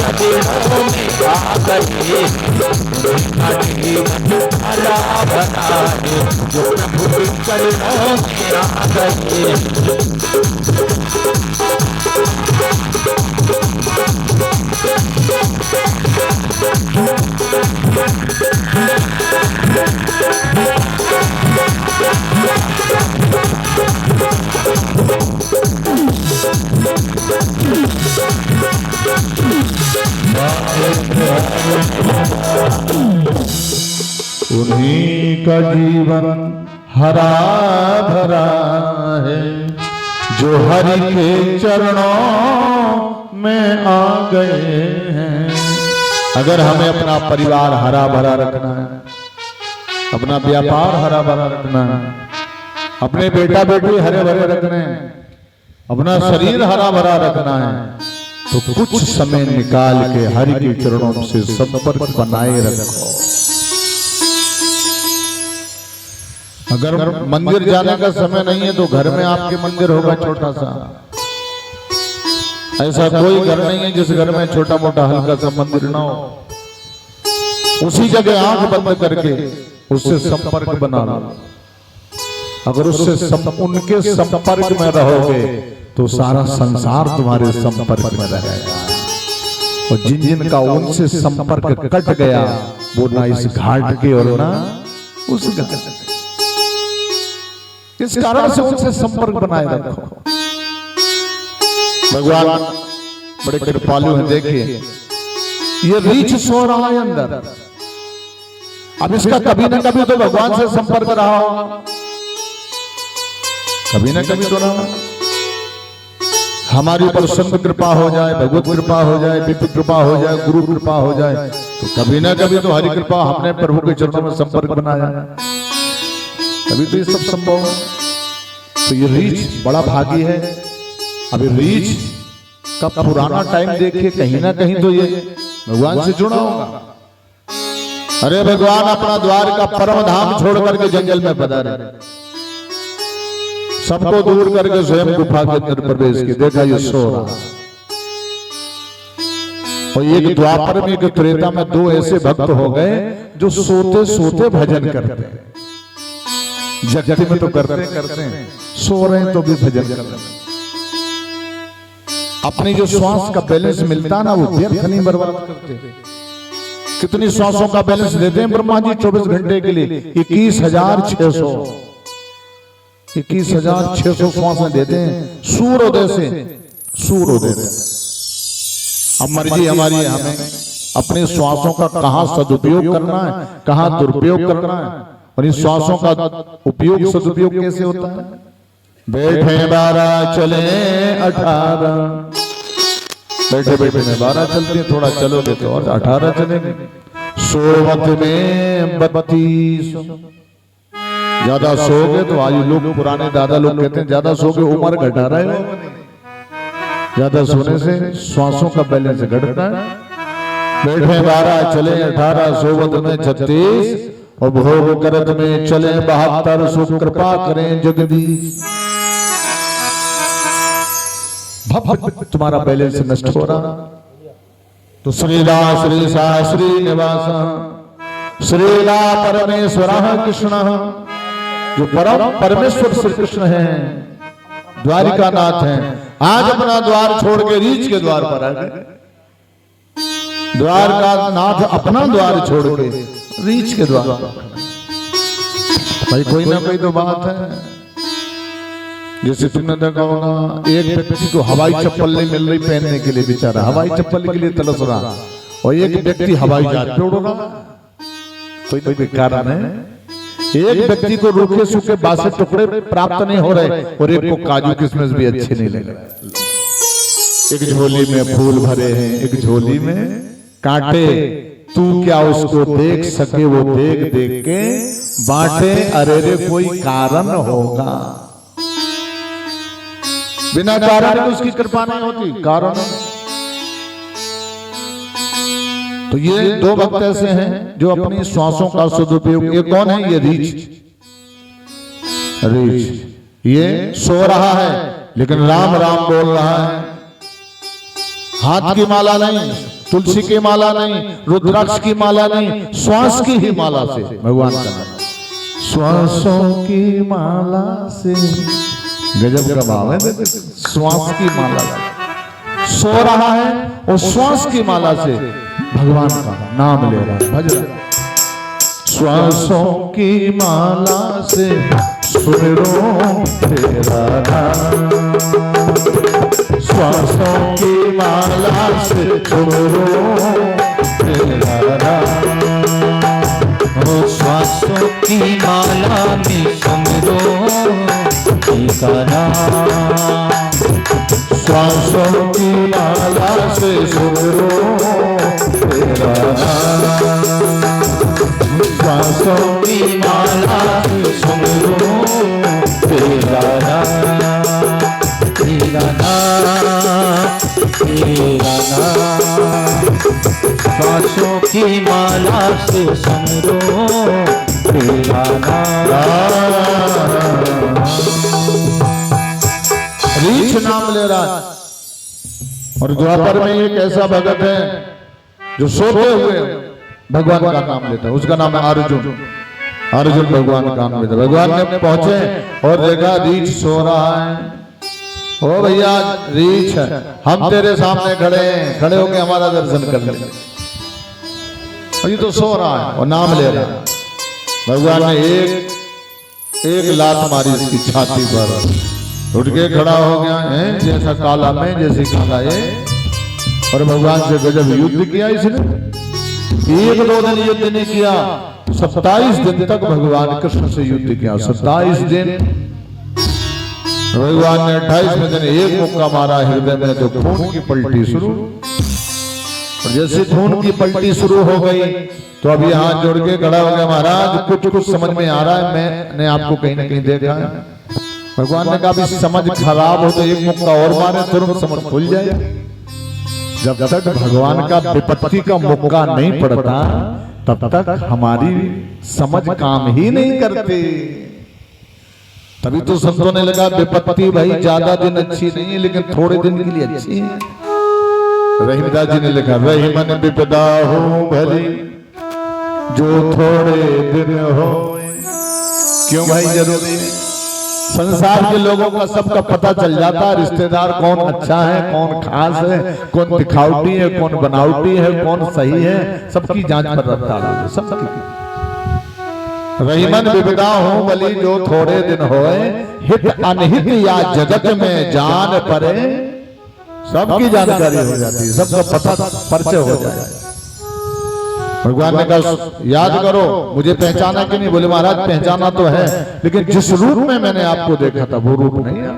तेरे चरणों में आ गए का जीवन हरा भरा है जो प्रभु के चरणों में आ गए उन्हीं का जीवन हरा भरा है जो हरि के चरणों में आ गए हैं। अगर हमें अपना परिवार हरा भरा रखना है, अपना व्यापार हरा भरा रखना है, अपने बेटा बेटी हरे भरे रखने हैं, अपना शरीर हरा भरा रखना है, तो कुछ समय निकाल के हरि के चरणों से संपर्क बनाए रखो। अगर मंदिर जाने का समय नहीं है तो घर में आपके मंदिर होगा छोटा सा। ऐसा कोई घर नहीं है जिस घर में छोटा मोटा हल्का सा मंदिर ना हो। उसी जगह आंख बंद करके उससे संपर्क बना लो। अगर उससे उनके संपर्क में रहोगे तो सारा संसार तुम्हारे संपर्क में रहेगा। और जिन जिन का उनसे संपर्क कट गया वो ना इस घाट के और ना उस घाट के। इस कारण से उनसे संपर्क बनाए रखो। भगवान बड़े कृपालु हैं। देखिए ये रीछ सो रहा है अंदर, अब इसका कभी ना कभी तो भगवान से संपर्क रहा होगा, कभी ना कभी तो रहा। हमारी ऊपर संत कृपा हो जाए, भगवत कृपा हो जाए, दिव्य कृपा हो जाए, गुरु कृपा हो जाए, तो कभी ना कभी तो हरि कृपा हमने प्रभु के चरणों में संपर्क बनाया, तभी तो ये सब संभव है। तो ये रीछ बड़ा भागी है। अभी रीछ का पुराना टाइम देखिए, कहीं ना कहीं तो ये भगवान से जुड़ा होगा। अरे भगवान अपना द्वार का परम धाम छोड़ करके जंगल में पधारे, सबको दूर करके स्वयं गुफा के अंदर प्रवेश किया। देखा ये सो रहा। और एक द्वापर में, एक त्रेता में दो ऐसे भक्त हो गए जो सोते सोते भजन करते हैं। जगती में तो करते हैं, सो रहे हैं तो भी भजन कर रहे हैं। अपनी जो श्वास का बैलेंस मिलता ना वो व्यर्थ नहीं बर्बाद करते। कितनी श्वासों का बैलेंस देते हैं ब्रह्मा जी 24 घंटे के लिए? 21,600 21,600 श्वासें देते हैं सूर्योदय से सूर्योदय तक। अब मर्जी हमारी है हमें अपने श्वासों का कहां सदुपयोग करना है, कहां दुरुपयोग करना है, और इन श्वासों का उपयोग सदुपयोग कैसे होता है? बैठे 12 चले 18, बैठे बैठे में 12 चलती है, थोड़ा चलोगे तो और 18 चलेंगे। सोवत में 32, ज्यादा सोगे तो आयु लोग पुराने दादा लोग कहते हैं ज्यादा सोगे उम्र घटा रहे हो। ज्यादा सोने से श्वासों का बैलेंस घटता है। बैठे 12 चले 18, सोवत में 36 और भोग करत में चले 72, सो कृपा करें जगदीश। तुम्हारा बैलेंस नष्ट हो रहा तो श्रीला श्री सा श्री निवास श्रीला परमेश्वर कृष्ण, जो परम परमेश्वर श्री कृष्ण है, द्वारिका नाथ है, आज अपना द्वार छोड़ के रीछ के द्वार पर आ गए। द्वार का नाथ अपना द्वार छोड़ के रीछ के द्वार पर। भाई कोई ना कोई तो बात है। जैसे तुमने देखा होगा एक व्यक्ति को हवाई चप्पल नहीं मिल रही पहनने के लिए, बेचारा हवाई चप्पल के लिए तरस रहा, और एक व्यक्ति हवाई जहाज पे उड़ रहा। कोई तो कोई कारण है। एक व्यक्ति को रूखे सूखे बासे टुकड़े प्राप्त नहीं हो रहे और एक को काजू किशमिश भी अच्छे नहीं लग रहे। एक झोली में फूल भरे हैं, एक झोली में कांटे। तू क्या उसको देख सके वो देख देख के बांटे, अरे रे कोई कारण होगा। बिना कारण की उसकी कृपा नहीं होती, कारण। तो ये दो भक्त ऐसे हैं जो अपनी श्वासों का सदुपयोग। ये कौन है? ये रीछ। ये सो रहा है लेकिन राम राम बोल रहा है। हाथ की माला नहीं, तुलसी की माला नहीं, रुद्राक्ष की माला नहीं, श्वास की ही माला से भगवान का नाम। श्वासों की माला से, गजब का भाव है। श्वास की माला से सो रहा है और श्वास की माला से भगवान का नाम ले रहा है, भज रहा है। श्वासों की माला से सुमिरो तेरा नाम, श्वासों की माला से सुमिरो तेरा नाम। श्वासों की माला में सुमिरो तेरा नाम, श्वासों की माला से सुमिरो तेरा नाम, श्वासों की माला से सुमिरो तेरा नाम, तेरा नाम, तेरा नाम। श्वासों की माला से सुमिरो तेरा नाम। रीछ नाम ले रहा है। और द्वापर में एक ऐसा भगत है जो सोते हुए भगवान का नाम लेता है, उसका नाम है अर्जुन। अर्जुन भगवान का नाम लेता है। भगवान ने पहुंचे और देखा रीछ सो रहा है। ओ भैया रीछ, हम तेरे सामने खड़े हैं, खड़े होके हमारा दर्शन कर ले। और ये तो सो रहा है और नाम ले रहा है। भगवान ने एक लात मारी इसकी छाती पर, उठ के खड़ा हो गया है जैसा काला में जैसे काला है। और भगवान से गजब युद्ध किया इसने। 1-2 दिन युद्ध नहीं किया, 27 दिन तक भगवान कृष्ण से युद्ध किया। 27 दिन। भगवान ने 28वें दिन एक मुक्का मारा हृदय में, तो खून की पलटी शुरू। और जैसे खून की पलटी शुरू हो गई तो अभी हाथ जोड़ के खड़ा हो गया, महाराज कुछ समझ में आ रहा है, मैंने आपको कहीं ना कहीं देखा है। भगवान ने कहा भी समझ खराब हो तो एक मुक्का और मारे, तुरंत समझ खुल जाए। जब तक भगवान का विपत्ति का मौका नहीं पड़ता तब तक हमारी समझ काम ही नहीं करते। तभी तो संतों ने लगा विपत्ति भाई ज्यादा दिन अच्छी नहीं है लेकिन थोड़े दिन के लिए अच्छी है। रहीमदास जी ने लिखा, रहीमन विपदा हो भली जो थोड़े दिन हो। क्यों भाई जरूरी है? संसार के लोगों का सबका पता चल जाता है, रिश्तेदार कौन अच्छा है, कौन खास है, कौन दिखावटी है, कौन बनावटी है, कौन सही है, सबकी जांच पर रखता है सबकी। रहीमन विपदा हो भली जो थोड़े दिन होए, हित अनहित या जगत में जान पड़े। सबकी जानकारी हो जाती है, सबका पता परिचय हो जाए। भगवान ने कहा याद करो मुझे पहचाना कि नहीं? बोले महाराज पहचाना तो है, लेकिन जिस रूप में मैंने आपको देखा था वो रूप नहीं है।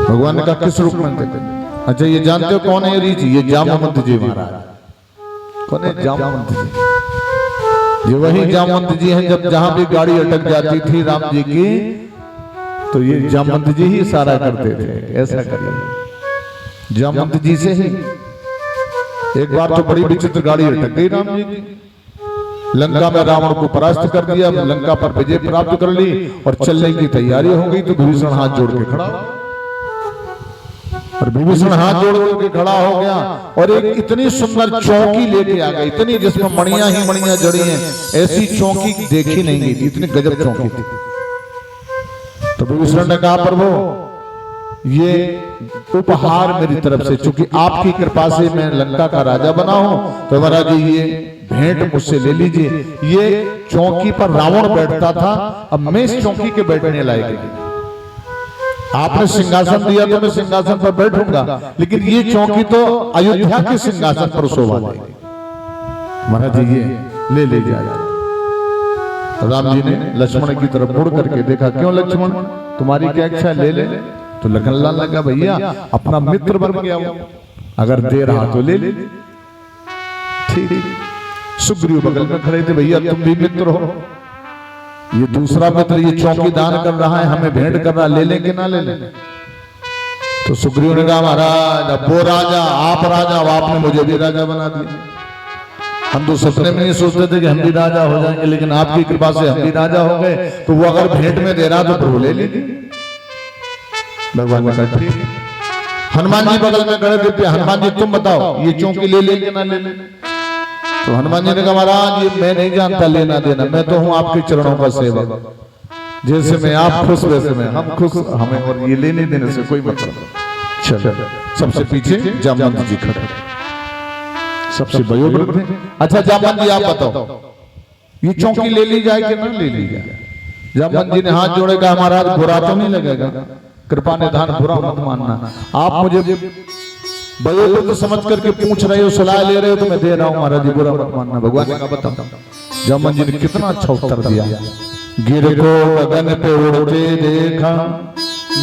भगवान ने कहा किस रूप में देखे? अच्छा ये जानते हो कौन है रीच? ये जामवंत जी महाराज। कौन है जामवंत जी? ये वही जामवंत जी हैं जब जहां भी गाड़ी अटक जाती थी राम जी की तो ये जामवंत जी ही इशारा करते थे ऐसा करिए। जामवंत जी से ही एक बार तो बड़ी विचित्र गाड़ी अटक गई राम जी की। लंका में रावण को परास्त कर दिया, लंका पर विजय प्राप्त कर ली और चलने की तैयारी हो गई तो विभीषण हाथ जोड़ के खड़ा, और विभीषण हाथ जोड़ के खड़ा हो गया और एक इतनी सुंदर चौकी लेके आ गई, इतनी जिसमें मणियां ही मणियां जड़ी हैं, ऐसी चौकी देखी नहीं गई थी, इतनी गजब चौकी थी। तो विभीषण ने कहा प्रभु ये उपहार मेरी तरफ से, चूंकि आपकी कृपा से मैं लंका का राजा बना हूं, तो महाराज जी ये भेंट मुझसे ले लीजिए। ये चौकी पर रावण बैठता था, अब मैं इस चौकी के बैठने लायक नहीं। आपने सिंहासन दिया तो मैं सिंहासन पर बैठूंगा, लेकिन ये चौकी तो अयोध्या के सिंहासन पर शोभा देगी। महाराज जी ये ले लीजिए। राम जी ने लक्ष्मण की तरफ मुड़ करके देखा, क्यों लक्ष्मण तुम्हारी क्या इच्छा? ले ले। तो लगन लगा भैया अपना मित्र बन गया वो, अगर दे रहा तो ले ले। ठीक। सुग्रीव बगल में खड़े थे, भैया तुम भी मित्र हो, ये दूसरा मित्र ये चौकी दान कर रहा है, हमें भेंट कर रहा, ले लें कि ना ले लें? तो सुग्रीव ने कहा महाराज अब वो राजा आप राजा, अब आपने मुझे भी राजा बना दिया। हम तो सपने में नहीं सोचते थे कि हम भी राजा हो जाएंगे, लेकिन आपकी कृपा से हम भी राजा हो गए, तो वो अगर भेंट में दे रहा तो प्रभु ले लीजिए। भगवान ने कहा ठीक। हनुमान जी बगल में खड़े थे, हनुमान जी तुम बताओ ये चौकी ले लेंगे ना ले लें? तो हनुमान जी ने कहा महाराज ये मैं नहीं जानता लेना देना, मैं तो हूं आपके चरणों का सेवक, जैसे में आप खुश वैसे में हम खुश, हमें और ये लेने देने से कोई मतलब नहीं। चलो सबसे पीछे जामवंत जी खड़े, सबसे वयोवृद्ध थे। अच्छा जामवंत जी आप बताओ ये चौकी ले ली जाए कि ना ले ली जाए? जामवंत जी ने हाथ जोड़ेगा महाराज बुरा तो नहीं लगेगा, कृपा निधान बुरा मत मानना, आप मुझे वयोवृद्ध समझ करके पूछ रहे हो, सलाह ले रहे हो तो मैं दे रहा हूं महाराज जी, बुरा मत मानना। भगवान ने कहा बताओ। जामवंत जी ने कितना अच्छा उत्तर दिया, गिर को गगन पे उड़ते देखा,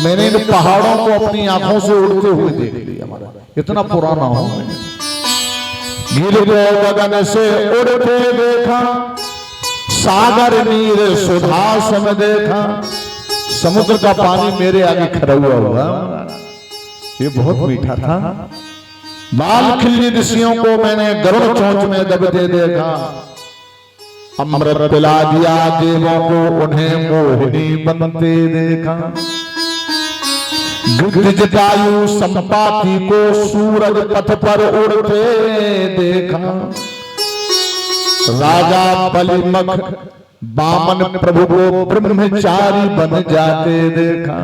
मैंने इन पहाड़ों को अपनी आंखों से उड़ते हुए देख लिया महाराज, इतना पुराना हूं मैं। गिर को गगन से उड़ते देखा, सागर नीर सुधा सम देखा, समुद्र का पानी मेरे आगे खड़ा हुआ, ये बहुत मीठा था। बाल खिल्ली ऋषियों को मैंने गरुड़ चोंच में दबते देखा, अमृत पिला दिया देवों को उन्हें मोहिनी बनते देखा, गिद्ध जटायु संपाति को सूरज पथ पर उड़ते देखा, राजा बलिमख बामन प्रभु को ब्रह्मचारी बन जाते देखा,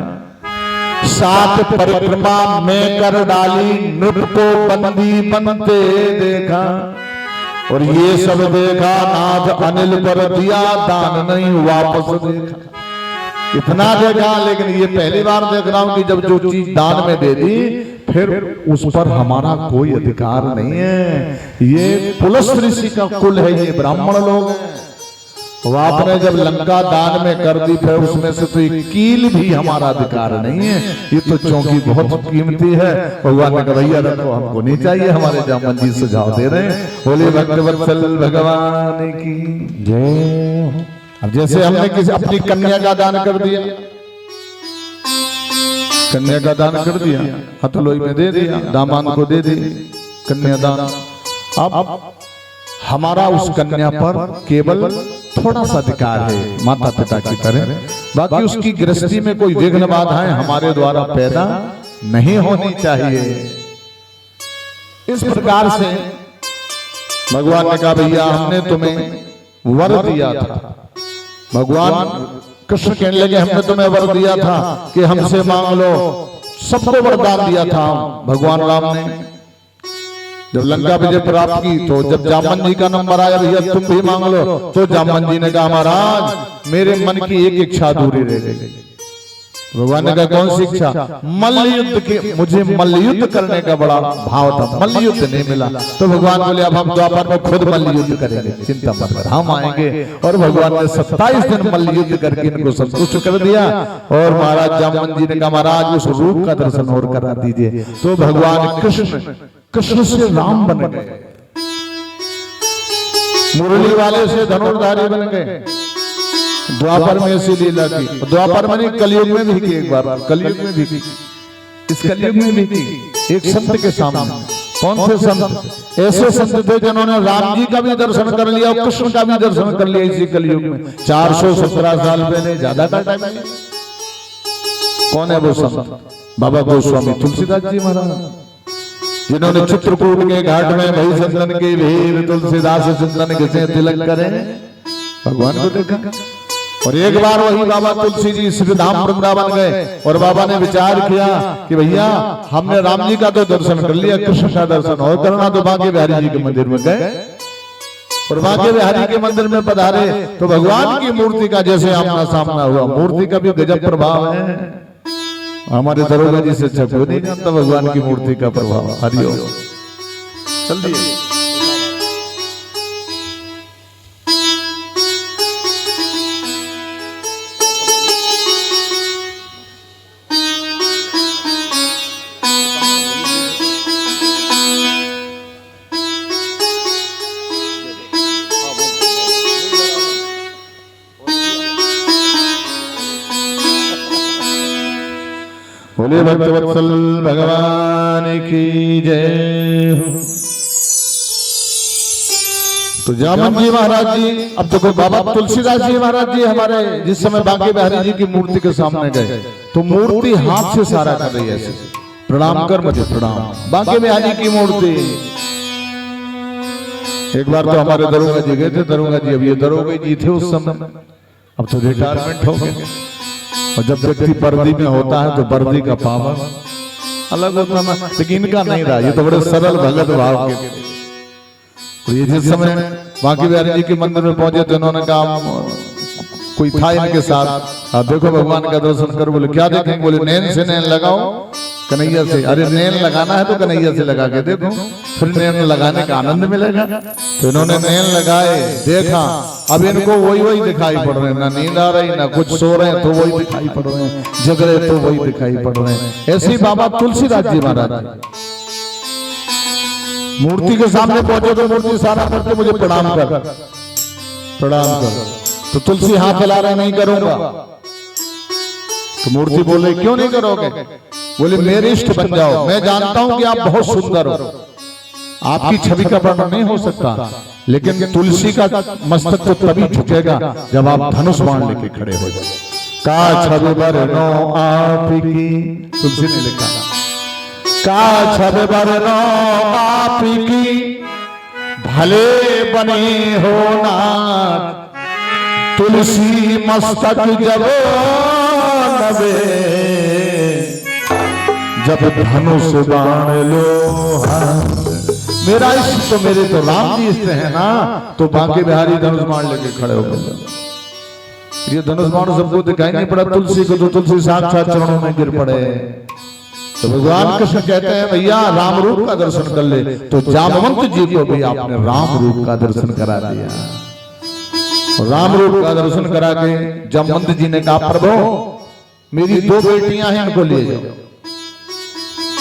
7 परिक्रमा में कर डाली नृप को बंदी बनते देखा, और ये सब देखा नाथ अनिल पर दिया दान नहीं वापस देखा। इतना देखा, लेकिन ये पहली बार देख रहा हूं कि जब जो चीज दान में दे दी फिर उस पर हमारा कोई अधिकार नहीं है। ये पुलस ऋषि का कुल है, ये ब्राह्मण लोग हैं। तो आपने जब लंका दान में कर दी फिर उसमें से तो एक कील भी हमारा अधिकार नहीं है, ये तो चौकी बहुत कीमती है। भगवान ने कहा भैया रखो, हमको नहीं चाहिए, हमारे जामवंत जी सुझाव दे रहे हैं। बोले भक्तवत्सल भगवान की जय। अब जैसे हमने किसी अपनी कन्या का दान कर दिया, कन्या का दान कर दिया, हथलोई में दे दिया, दामाद को दे दी कन्यादान, अब हमारा उस कन्या पर केवल थोड़ा सा अधिकार है माता पिता की तरह, बाकी उसकी गृहस्थी में कोई विघ्न बाधाएं हमारे द्वारा पैदा नहीं होनी चाहिए। इस प्रकार से भगवान ने कहा भैया हमने तुम्हें वर दिया था, भगवान कृष्ण कहने लगे हमने तुम्हें वर दिया था कि हमसे मांग लो, सबको वरदान दिया था भगवान राम ने। जब लंका विजय प्राप्त की तो जब जामवंत जी का नंबर आया भैया तुम भी मांग लो, तो जामवंत जी ने कहा महाराज मेरे मन की एक इच्छा अधूरी रह गई, भगवान ने कहा कौन सी इच्छा? मल्ल युद्ध के, मुझे मल्ल युद्ध करने का बड़ा भाव था, मल्ल युद्ध नहीं मिला। तो भगवान बोले अब हम द्वापर में खुद मल्ल युद्ध करेंगे, चिंता मत कर, हम आएंगे। और भगवान ने 27 दिन मल्ल युद्ध करके इनको संतुष्ट कर दिया। और महाराज जामवंत जी ने कहा महाराज उस रूप का दर्शन और करा दीजिए। तो भगवान कृष्ण से राम बन गए, मुरली वाले से धनुर्धारी बन गए। द्वापर में ऐसी लीला की, द्वापर में नहीं कलयुग में भी की, एक बार कलयुग में भी की, इस कलयुग में भी की। एक संत के सामने, कौन से संत? ऐसे संत थे जिन्होंने राम जी का भी दर्शन कर लिया और कृष्ण का भी दर्शन कर लिया इसी कलयुग में। 417 साल पहले, ज्यादा का टाइम नहीं। कौन है वो संत? बाबा गोस्वामी तुलसीदास जी महाराज, जिन्होंने चित्रकूट के घाट में भई चंदन के भीर तुलसीदास चंदन के तिलक करे, भगवान को देखा। और एक बार वही बाबा तुलसी जी श्री धाम वृंदावन गए और बाबा ने विचार किया कि भैया हमने राम जी का तो दर्शन कर लिया, कृष्ण का दर्शन और करना, तो बांके बिहारी जी के मंदिर में गए। और बांके बिहारी के मंदिर में पधारे तो भगवान की मूर्ति का जैसे आमना सामना हुआ। मूर्ति का भी गजब प्रभाव है, हमारे दरोगा जी से अच्छा कोई नहीं जानता भगवान की मूर्ति का प्रभाव। हरिओम। चलिए बोले भक्तवत्सल भगवान की जय। तो जामन जी महाराज जी, अब देखो बाबा तुलसीदास जी महाराज जी हमारे जिस समय बांके बिहारी जी की मूर्ति के सामने गए तो मूर्ति हाथ से सारा कर रही है, ऐसे प्रणाम कर मुझे प्रणाम। बांके बिहारी की मूर्ति। एक बार तो हमारे दरोगा जी गए थे, दरोगा जी अब ये दरोगा जी थे उस समय, अब तो रिटायरमेंट हो गए। और जब व्यक्ति वर्दी में होता है तो वर्दी का पावर अलग होता है, लेकिन इनका नहीं रहा, ये तो बड़े सरल भगत भाव के। तो ये जिस समय बांके बिहारी जी के मंदिर में पहुंचे तो इन्होंने कहा, कोई था इनके साथ, आप देखो भगवान का दर्शन करो। बोले क्या देखेंगे? बोले नैन से नैन लगाओ कन्हैया से। अरे नैन लगाना है तो कन्हैया से लगा के देखो, फिर नैन लगाने का आनंद मिलेगा। तो इन्होंने नैन लगाए, देखा, अब इनको वही दिखाई पड़ रहे हैं, ना नींद आ रही ना कुछ, सो रहे हैं तो वही दिखाई पड़ रहे हैं, जग रहे तो वही दिखाई पड़ रहे हैं। ऐसे बाबा तुलसीदास जी महाराज मूर्ति के सामने पहुंचे तो मूर्ति सारा करके मुझे प्रणाम कर, प्रणाम कर। तो तुलसी हाथ हिला रहे, नहीं करूंगा। तो मूर्ति बोले क्यों नहीं करोगे? बोले मेरे इष्ट बन जाओ, मैं जानता हूं कि आप बहुत सुंदर हो, आपकी छवि का वर्णन नहीं हो सकता, लेकिन तुलसी का मस्तक तो तभी झुकेगा जब आप धनुष बाण लेके खड़े हो जाए। का छवि बरनो आपकी, तुलसी ने लिखा, का छवि बरनो आपकी भले बने हो नाथ, तुलसी मस्तक जब नवे, जब धनुष बाण लो हाथ। मेरा इष्ट तो मेरे तो राम जी इष्ट है ना, तो बांके बिहारी धनुष बाण लेके खड़े हो गए। ये धनुष बाण सबको दिखाई नहीं पड़ा, तुलसी को तो तुलसी साक्षात चरणों में गिर पड़े। तो भगवान कृष्ण कहते हैं भैया राम रूप का दर्शन कर ले। तो जामवंत जी को भी आपने राम रूप का दर्शन करा दिया। राम रूप का दर्शन करा के जामवंत जी ने कहा प्रभु मेरी 2 बेटियां हैं, इनको ले जाओ,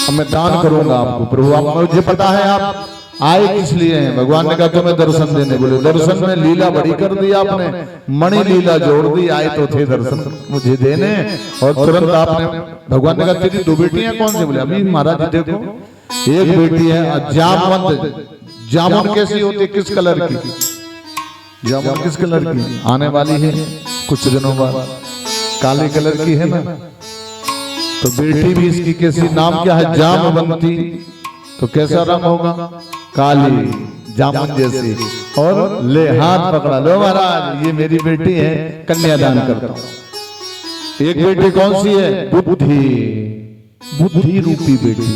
अब मैं दान करूंगा आपको। प्रभु आप, मुझे पता है आप आए किस लिए हैं। भगवान ने कहा तुम्हें दर्शन देने। बोले दर्शन में लीला बड़ी कर दी आपने, मणि लीला जोड़ दी, आए तो थे दर्शन मुझे देने। और तुरंत आपने, भगवान ने कहा तेरी 2 बेटियां कौन सी? बोले अभी महाराज देखो, एक बेटी है जामवंत। जामुन कैसी होती, किस कलर की? जामुन किस कलर की? आने वाली है कुछ दिनों बाद, काले कलर की है ना। तो बेटी भी इसकी कैसी, नाम क्या है? जामवंती। तो कैसा रंग होगा? काली जामुन जैसी। और ले हाथ पकड़ा, लो महाराज ये मेरी बेटी है, कन्यादान करता हूं। एक बेटी कौन सी है? बुद्धि, बुद्धि रूपी बेटी।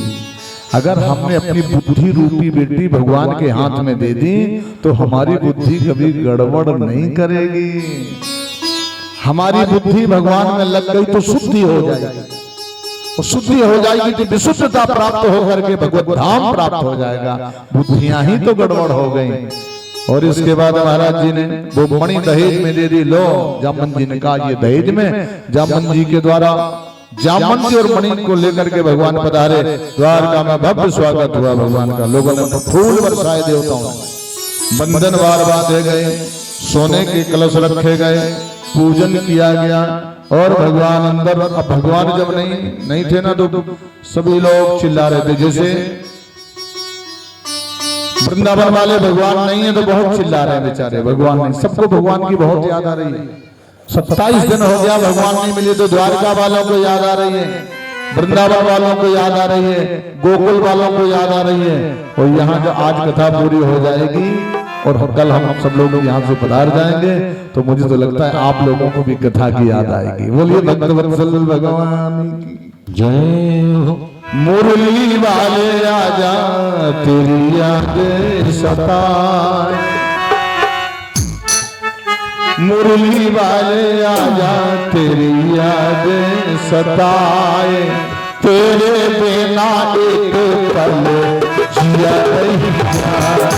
अगर हमने अपनी बुद्धि रूपी बेटी भगवान के हाथ में दे दी तो हमारी बुद्धि कभी गड़बड़ नहीं करेगी। हमारी बुद्धि भगवान में लग गई तो शुद्धि हो जाएगी, और शुद्धि हो जाएगी तो विशुद्धता प्राप्त होकर के भगवत धाम प्राप्त हो जाएगा। बुद्धियां ही तो गड़बड़ हो गई। और इसके बाद महाराज जी ने वो मणि दहेज में दे दी। लो जामन जी ने कहा ये दहेज में, जामन जी के द्वारा जामन जी और मणि को लेकर के भगवान पधारे। द्वारका में भव्य स्वागत हुआ भगवान का। लोगों ने फूल बरसाए देवताओं, बंधन बार बांधे गए, सोने के कलश रखे गए, पूजन किया गया। और भगवान अंदर, अब भगवान जब नहीं थे ना तो सभी लोग चिल्ला रहे थे। जैसे वृंदावन वाले भगवान नहीं है तो बहुत चिल्ला रहे हैं बेचारे, भगवान नहीं। सबको भगवान की बहुत याद आ रही है। 27 दिन हो गया भगवान नहीं मिले, तो द्वारका वालों को याद आ रही है, वृंदावन वालों को याद आ रही है, गोकुल वालों को याद आ रही है। और यहाँ जो आज कथा पूरी हो जाएगी और कल हम सब लोग यहाँ से पधार जाएंगे, तो मुझे तो लगता है आप लोगों को भी कथा की याद आएगी। बोलिए भक्तवत्सल भगवान की जय हो। मुरली वाले आजा तेरी याद सताए, मुरली वाले आजा तेरी याद सताए, तेरे बिना एक पल जिया नहीं जाए।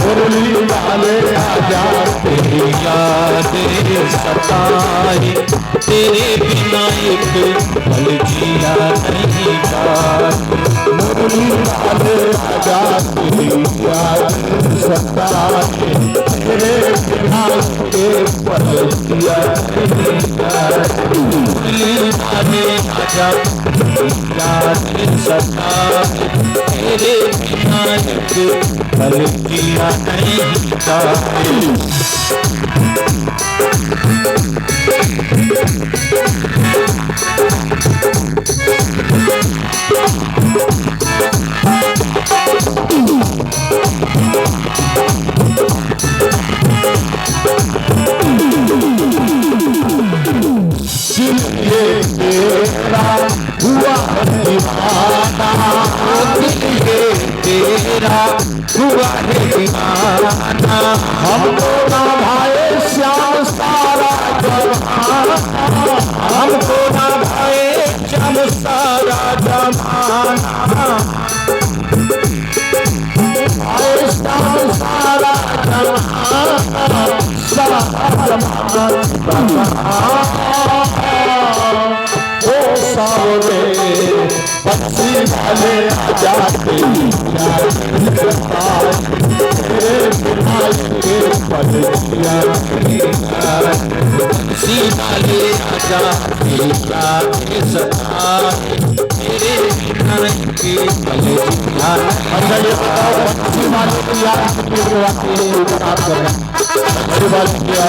मुरली वाले आजा तेरी याद सताए, तेरे बिना एक पल जिया नहीं जाए। मुरली वाले आजा तेरी याद सताए, तेरे बिना एक पल जिया नहीं जाए। मुरली वाले आजा याद सताए, तेरे बिना एक पल जिया नहीं जाए। तेरा हुआ है दीवाना, हमको ना भाए श्याम सारा जमाना, हमको ना भाए श्याम सारा जमाना। भाए श्याम सारा जमाना, सारा जमाना। ओ सावरे पक्षी वाले आजा तेरी याद सताए, तेरे बिना एक पल जिया नहीं जाए। सीता ले आजा तेरी याद सताए, तेरे बिना एक पल जिया अच्छा ये बताओ पक्षी वाले की याद कितनी आती है, ये बात कर रहे हैं। बड़ी बात क्या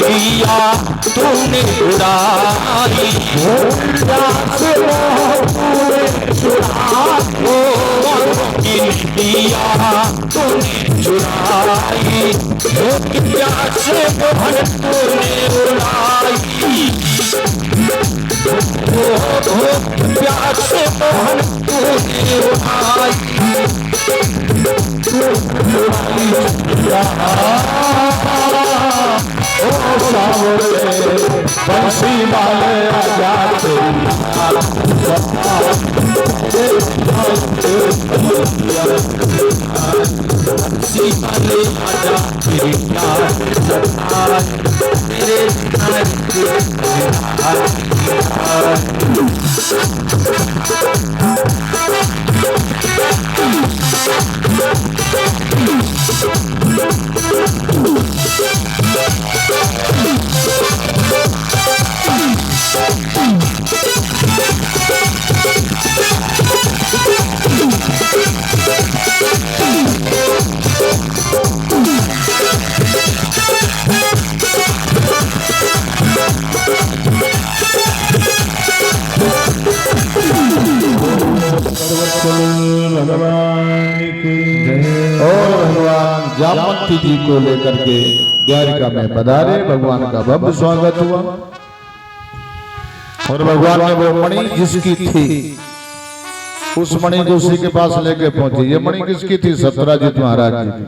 दिया तूने उड़ाई, से दिया तूने चुराई, से मोहन तूने उड़ाई, प्यार से मोहन तूने उड़ाई। बंसी वाले आजा तेरी सीता ले आजा तेरी याद सताए, तेरे की जय। और भगवान जामवंती जी को लेकर के द्वारिका में पधारे, भगवान का भव्य स्वागत हुआ। और भगवान ने वो मणि जिसकी थी उस मणि को उसी के पास लेके पहुंचे। ये मणि किसकी थी? सत्राजित महाराज जी की।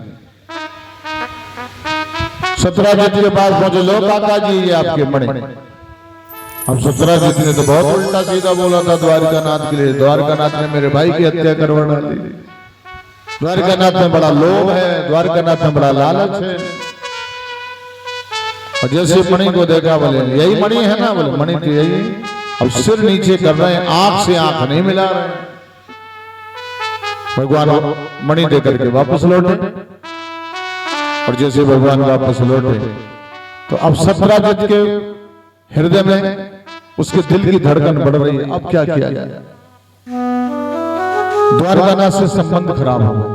सत्राजित के पास पहुंचे, लो काका जी ये आपके मणि। अब सत्राजित ने तो बहुत उल्टा सीधा बोला था द्वारिकानाथ के लिए। द्वारिकानाथ ने मेरे भाई की हत्या करवा डाली। द्वारिकानाथ में बड़ा लोभ है, द्वारिकानाथ में बड़ा लालच है। और जैसे मणि को देखा, बोले यही मणि है ना? बोले मणि तो यही। अब सिर नीचे कर रहे हैं, आंख से आंख नहीं मिला रहे। भगवान मणि देकर के वापस लौटे। और जैसे भगवान वापस लौटे तो अब सत्राजित के हृदय में उसके दिल की धड़कन बढ़ रही है। अब क्या किया जाए? द्वारकानाथ से संबंध खराब हो गया।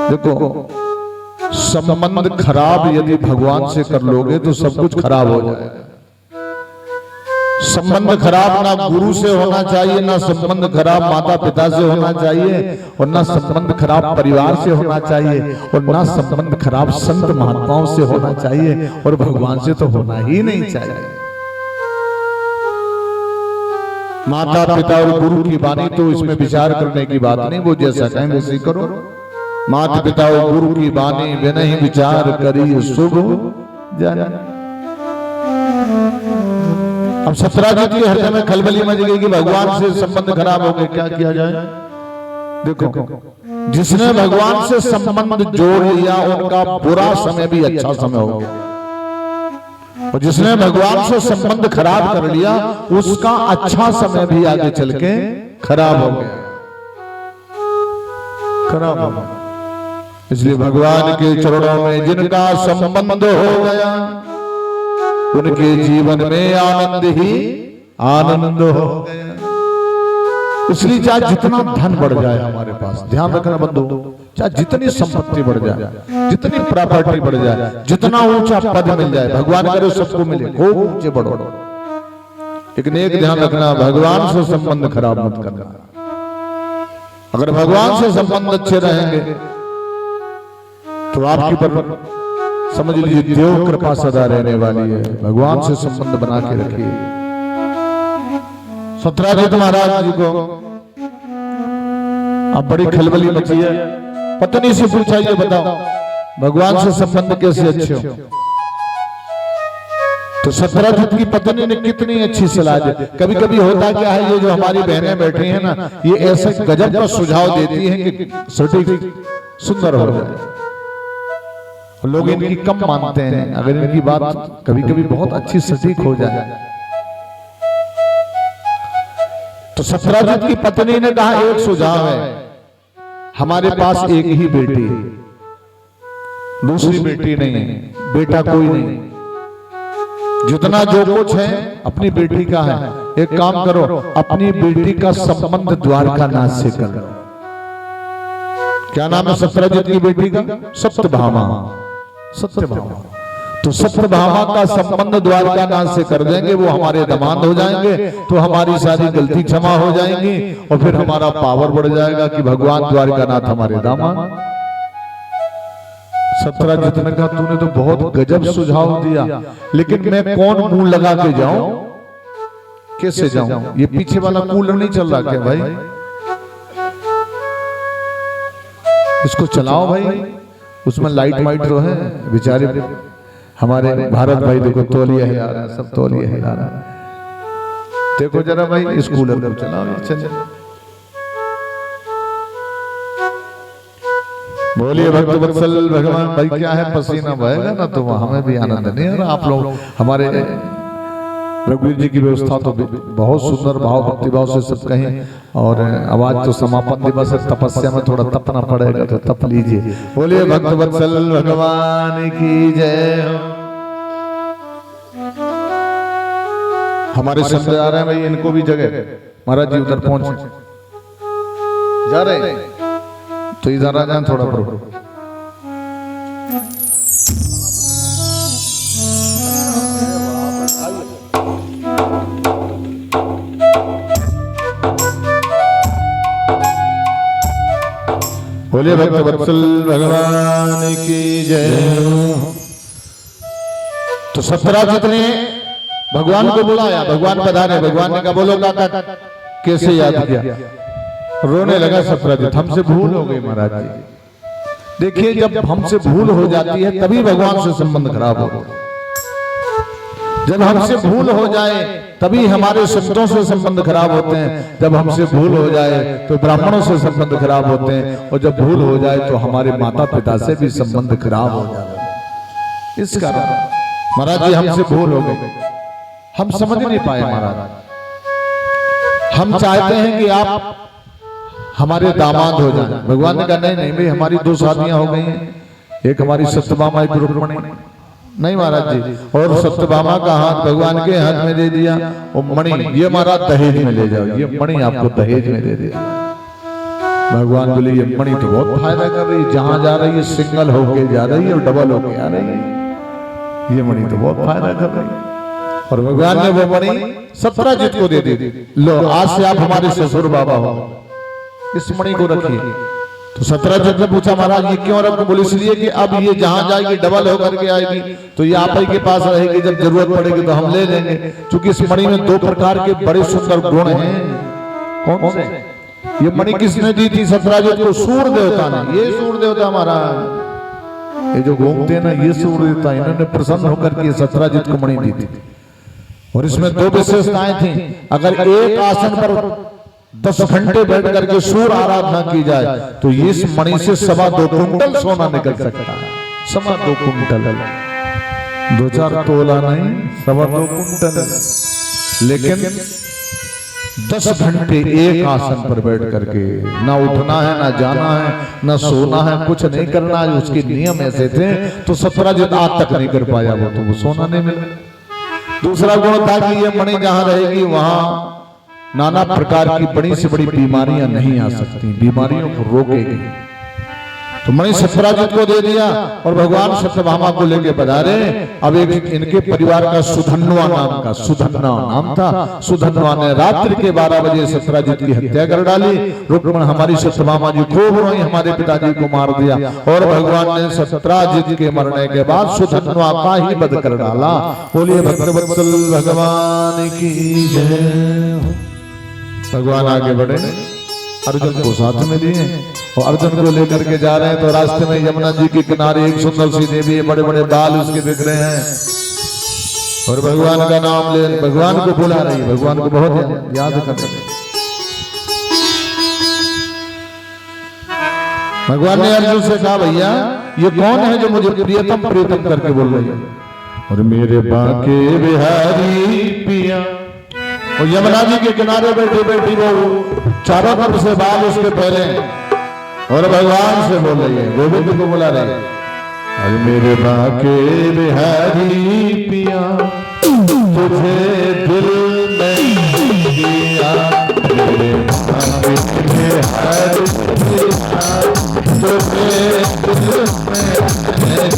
देखो, संबंध खराब यदि भगवान से कर लोगे तो सब कुछ खराब हो जाएगा। संबंध खराब ना गुरु से होना चाहिए, ना संबंध खराब माता पिता से होना चाहिए, और ना संबंध खराब परिवार से होना चाहिए, और ना संबंध खराब संत महात्माओं से होना चाहिए, और भगवान से तो होना ही नहीं चाहिए। माता पिता और गुरु की वाणी तो इसमें विचार करने की बात नहीं, वो जैसा कहें वैसे करो। माता पिता और गुरु की वाणी वे नहीं विचार करिए शुभ जाने। अब सत्राजित के हृदय में खलबली मच गई कि भगवान से संबंध खराब हो गए, क्या किया जाए? देखो, जिसने भगवान से संबंध जोड़ लिया उनका बुरा समय भी अच्छा समय हो गया, और जिसने भगवान से संबंध खराब कर लिया उसका अच्छा समय भी आगे चल के खराब हो गया, खराब हो गया। इसलिए भगवान के चरणों में जिनका संबंध हो गया उनके जीवन में आनंद ही आनंद हो गया। इसलिए चाहे जितना धन बढ़ जाए हमारे पास, ध्यान रखना बंधु, चाहे जितनी संपत्ति बढ़ जाए, जितनी प्रॉपर्टी बढ़ जाए, जितना ऊंचा पद मिल जाए, भगवान करे सबको मिले, खूब ऊंचे बढ़ो, लेकिन एक ध्यान रखना, भगवान से संबंध खराब मत करना। अगर भगवान से संबंध अच्छे रहेंगे तो आपकी पर समझ लीजिए देव कृपा सदा रहने वाली है। भगवान से संबंध बना के रखिए। सत्राजित महाराज जी को अब बड़ी खलबली मची है। पत्नी से पूछा, ये बताओ भगवान से संबंध कैसे अच्छे हो? तो सत्राजित की पत्नी ने कितनी अच्छी सलाह दी। कभी कभी होता क्या है, ये जो हमारी बहनें बैठी हैं ना, ये ऐसे गजब का सुझाव देती हैं कि सटीक सुंदर हो जाए। लोग इनकी कम मानते हैं, अगर इनकी बात कभी कभी बहुत अच्छी सटीक हो जाए। तो सत्राजित की पत्नी ने कहा, एक सुझाव है, हमारे पास एक ही बेटी है, दूसरी बेटी नहीं है, बेटा कोई नहीं, जितना जो कुछ है अपनी बेटी का है। एक काम करो, अपनी बेटी का संबंध द्वारकानाथ से करो। क्या नाम है सत्राजित की बेटी का? सत्यभामा। सत्यभामा। तो सत्यभामा का संबंध द्वारकानाथ से कर देंगे, वो हमारे दामाद हो जाएंगे, तो हमारी सारी गलती क्षमा हो जाएंगी, और फिर हमारा पावर बढ़ जाएगा कि भगवान द्वारकानाथ हमारे दामाद। सत्राजित ने कहा, तूने तो बहुत गजब सुझाव दिया, लेकिन मैं कौन मुंह लगा के जाऊं, कैसे जाऊं? ये पीछे वाला कूलर नहीं चल रहा क्या भाई? इसको चलाओ भाई, उसमें लाइट वाइट जो है। बेचारे हमारे भारत भाई देखो तौलिया हिला रहा है, सब तौलिया हिला रहा है। देखो जरा भाई, इस कूलर को चलाओ। चल बोलिए भक्त वत्सल भगवान। भाई क्या है, पसीना बहेगा ना तो हमें भी आनंद नहीं आ रहा। आप लोग हमारे रघुवीर जी की व्यवस्था तो बहुत सुंदर भाव भक्ति भाव से सब कहें, और आवाज तो समापन दिवस है, तपस्या में थोड़ा तपना पड़ेगा तो तप लीजिए। बोलिए भक्त वत्सल भगवान की जय। हमारे संत आ रहे हैं भाई, इनको भी जगह महाराज जी उधर पहुंचे जा रहे हैं, तो इधर आ जाए थोड़ा पर। बोले भक्त वत्सल भगवान की जय। तो सत्यराजित ने भगवान को बुलाया, भगवान पधारे। भगवान ने कहा बोलो काका कैसे याद किया? रोने लगा सत्यराजित, हमसे भूल हो गई महाराज जी। देखिए जब हमसे भूल हो जाती है तभी भगवान से संबंध खराब होता है। जब हमसे भूल हो जाए तभी हमारे संतों से संबंध खराब होते हैं। जब हमसे भूल हो जाए तो ब्राह्मणों से संबंध खराब होते हैं, और जब भूल हो जाए तो हमारे माता पिता से भी संबंध खराब हो जाते हैं। इस कारण महाराज जी हमसे भूल हो गई, हम समझ नहीं पाए महाराज। हम चाहते हैं कि आप हमारे दामाद हो जाएं। भगवान ने कहा नहीं नहीं भाई, हमारी 2 शादियां हो गई हैं, एक हमारी सत्यभामा एक रुक्मणी। नहीं महाराज जी, और सत्यभामा का हाथ भगवान के हाथ में दे दिया, और मणि ये हमारा दहेज में ले जाओ, ये मणि आपको दहेज में दे दिया। भगवान बोले ये मणि तो बहुत फायदा कर रही है, जहां जा रही है सिंगल होके जा रही है और डबल होके आ रही है, ये मणि तो बहुत फायदा कर रही है। और भगवान ने वो मणि सत्यराजित को दे दी। लो आज से आप हमारे ससुर बाबा हो, इस मणि को रखिए। तो सत्यराजित ने पूछा महाराज ये क्यों रखो? बोले इसलिए कि अब ये जहां जाएगी डबल होकर के आएगी, तो ये आप ही के पास रहेगी, जब जरूरत पड़ेगी तो हम ले लेंगे। क्योंकि इस मणि में 2 प्रकार के बड़े सुंदर गुण हैं। कौन से? ये मणि किसने दी थी सत्यराजित को? सूर्य देवता ने। ये सूर्य देवता महाराज, ये जो घूमते हैं ना, ये सूर्य देवता, इन्होंने प्रसन्न होकर के सत्यराजित को मणि दी थी। और इसमें 2 विशेषताएं थी। अगर एक आसन पर 10 घंटे बैठ करके सूर्य आराधना की जाए तो इस मणि से 2.25 कुंटल सोना निकल सकता है। 2.25 कुंटल, 2-4 तोला नहीं, 2.25 कुंटल। लेकिन 10 घंटे एक आसन पर बैठ करके, ना उठना है, ना जाना है, ना सोना है, कुछ नहीं करना है। उसके नियम ऐसे थे तो सत्यराजित आज तक नहीं कर पाया, वो सोना नहीं मिला। दूसरा गुण था कि ये मणि जहां रहेगी वहां नाना प्रकार की बड़ी से बड़ी बीमारियां नहीं आ सकती, बीमारियों को रोकेगी। तो मणि सत्यराजित को दे दिया और भगवान सत्यभामा को लेके पधारे। अब एक इनके परिवार का सुधन्वा नाम का, सुधन्वा नाम था, सुधन्वा ने रात्रि के 12 बजे सत्यराजित की हत्या कर डाली। रुक्मण हमारी सत्यभामा जी खूब रोई, हमारे पिताजी को मार दिया। और भगवान ने सत्यराजित के मरने के बाद सुधन्वा का ही वध कर डाला। बोलिए भक्तवत्सल भगवान की जय। भगवान आगे बढ़े, अर्जुन को साथ में लिए और अर्जुन को लेकर के जा रहे हैं। तो रास्ते में यमुना जी के किनारे एक सुंदर सी देवी है, बड़े बड़े बाल उसके दिख रहे हैं, और भगवान का नाम ले, भगवान को बुला रही है, भगवान को बहुत याद कर रही है। भगवान ने अर्जुन से कहा भैया ये कौन है जो मुझे प्रियतम प्रियतम करके बोल रही है? और मेरे बाके बिहारी पिया। और यमुना जी के किनारे बैठी बैठी वो चारों तरफ से बाल उसके पहले, और भगवान से बोल रही है, गोविंद को बुला रही है। और मेरे बाके बिहारी पिया तुझे दिल में दिया, मेरे बाके बिहारी पिया तुझे दिल में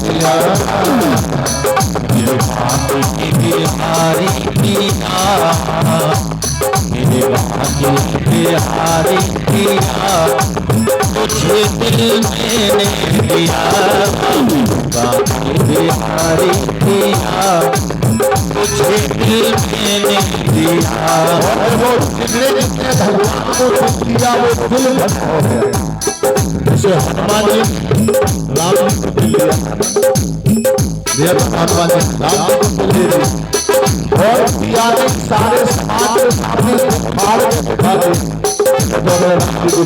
दिया, मेरे बाके बिहारी पिया, मेरे बाके बिहारी पिया तुझे दिल मैंने दिया, बाके बिहारी पिया तुझे दिल मैंने दिया। वो जितने जितने भगवान को दिया वो दिल भर हो गया। जैसे हनुमान जी राम जी को दिल दिया, हनुमान जी राम जी को दिल दिया, और दिया ने सारे समाज के सामने फाड़ के दिखा दी। राम जी को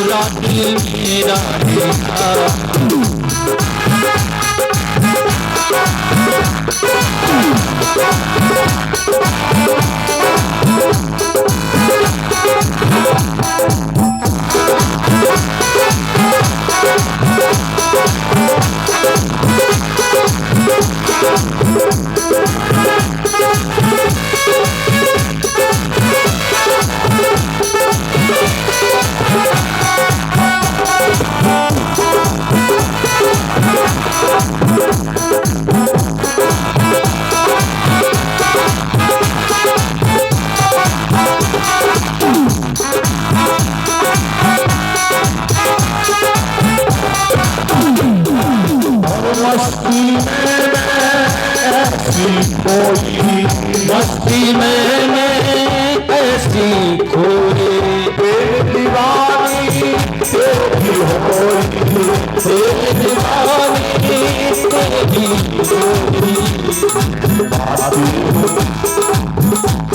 तेरा दिल मेरा दिया। मस्ती में ऐसी खोई दीवानी तेरी होई, तेरी दीवानी तेरी होई। बाती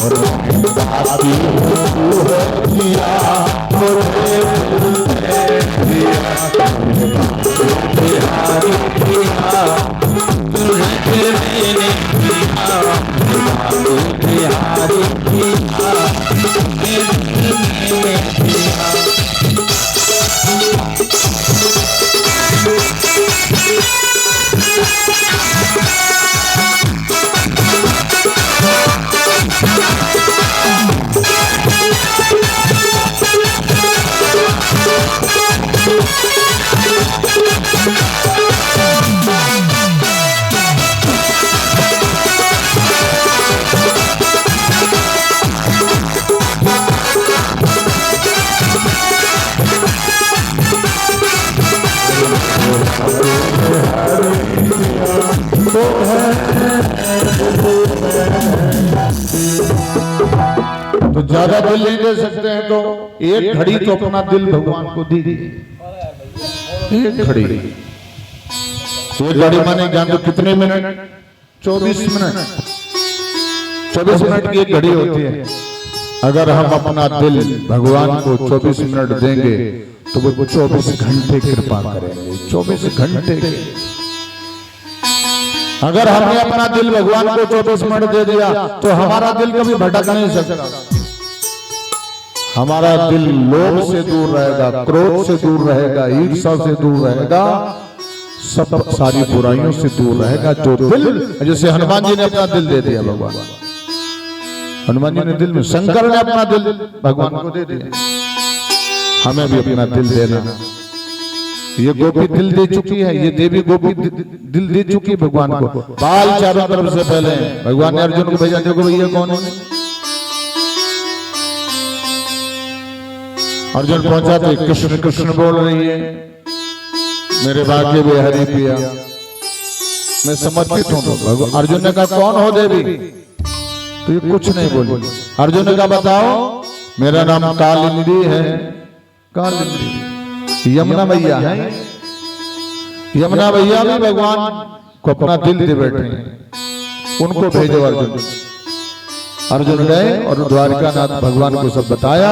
और बाती दिया मुझे दिया बिहारी दिया तुझे मैंने दिया बिहारी दिया मैंने दिया। तो ज्यादा दिल नहीं दे सकते हैं तो एक घड़ी तो अपना दिल भगवान को दीजिए। एक घड़ी, एक घड़ी माने जान तो कितने मिनट? 24 मिनट। 24 मिनट की एक घड़ी होती है। अगर हम अपना दिल भगवान को 24 मिनट देंगे तो वो 24 घंटे कृपा करेंगे। 24 घंटे के अगर हमने अपना दिल भगवान को 24 मिनट दे दिया तो हमारा दिल कभी भटक नहीं सकता। हमारा दिल लोभ से दूर रहेगा, क्रोध से दूर रहेगा, ईर्ष्या से दूर रहेगा, सब सारी बुराइयों से दूर रहेगा। जो दिल, जैसे हनुमान जी ने अपना दिल दे दिया भगवान, हनुमान जी ने दिल में, शंकर ने अपना दिल भगवान को दे दिया। हमें भी अपना दिल देना। ये गोपी दिल दे चुकी है, ये देवी गोपी दिल दे चुकी है भगवान को। बाल चारों तरफ से पहले भगवान ने अर्जुन को भेजा, देखो भैया कौन है। अर्जुन पहुंचा तो कृष्ण कृष्ण बोल रही है, मेरे भाग्य में हरि पिया, मैं समर्पित हूं। अर्जुन ने कहा कौन हो देवी? तो ये कुछ नहीं बोली। अर्जुन ने कहा बताओ, मेरा नाम कालिंदी है। कालिंदी यमुना मैया है। यमुना मैया भी भगवान को अपना दिल दे बैठे हैं, उनको भेजो। अर्जुन गए और द्वारिकानाथ भगवान को सब बताया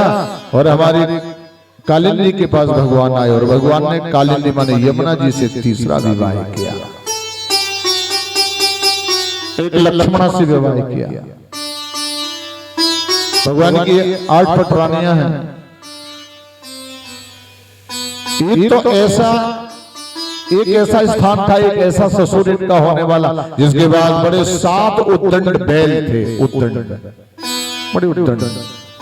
और हमारी कालिंदी के पास भगवान आए और भगवान ने कालिंदी माने यमुना जी से तीसरा विवाह किया, एक लक्ष्मणा से विवाह किया। भगवान की 8 पटरानियां हैं। एक तो ऐसा, एक ऐसा स्थान था, एक ऐसा ससुर इनका होने वाला जिसके बाद बड़े 7 उद्दंड बैल थे। उद्दंड, बड़े उद्दंड।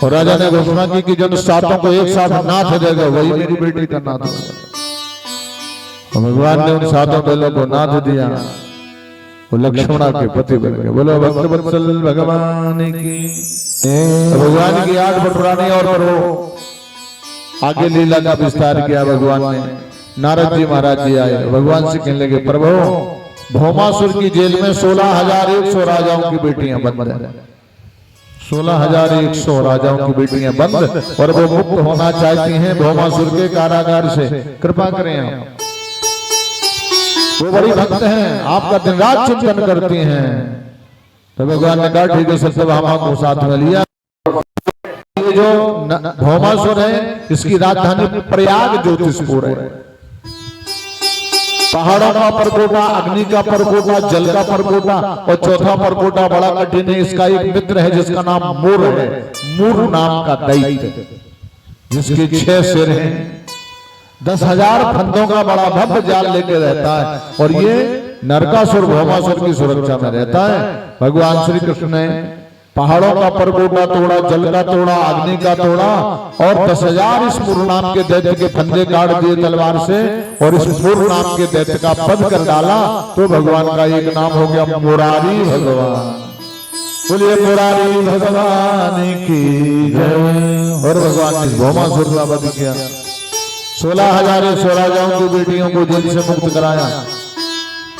और राजा ने घोषणा की कि जब 7 को एक साथ नाथ देगा वही मेरी बेटी का नाथ होगा। भगवान ने उन 7 बैलों को नाथ दिया, वो लक्ष्मणा के पति बन गए। बोलो भक्तवत्सल भगवान की। भगवान की 8 पटरानी और आगे लीला का विस्तार किया भगवान ने। नारद जी महाराज जी आए, भगवान से कहने लगे प्रभु, भौमासुर की जेल में 16,100 राजाओं की बेटियां बंद है। 16,100 राजाओं की बेटियां बंद और वो मुक्त होना चाहती हैं भौमासुर के कारागार से। कृपा करें आप, वो बड़ी भक्त हैं, आपका दिन रात चिंतन करती हैं। तो भगवान ने कहा ठीक है, सब हम को साथ में लिया। ये जो भौमासुर है, इसकी राजधानी प्रयाग ज्योतिषपुर है। पहाड़ों का परकोटा, अग्नि का परकोटा, जल का परकोटा, और चौथा परकोटा बड़ा कठिन है। इसका एक मित्र है जिसका नाम मूर है, मूर नाम का दैत्य, जिसके 6 सिर हैं, 10,000 फंदों का बड़ा भव्य जाल लेके रहता है, और ये नरकासुर भौमासुर की सुरक्षा में रहता है। भगवान श्री कृष्ण ने पहाड़ों का परकोटा तोड़ा, जल का तोड़ा, अग्नि का तोड़ा, और 10,000 इस मूर नाम के दैत्य के फंदे काट दिए तलवार से, और इस मूर नाम के दैत्य का वध कर डाला। तो भगवान का एक नाम हो गया मुरारी भगवान। बोलिए मुरारी भगवान की जय। और भगवान ने भौमासुर का वध किया, 16,000 राजाओं की बेटियों को जेल से मुक्त कराया।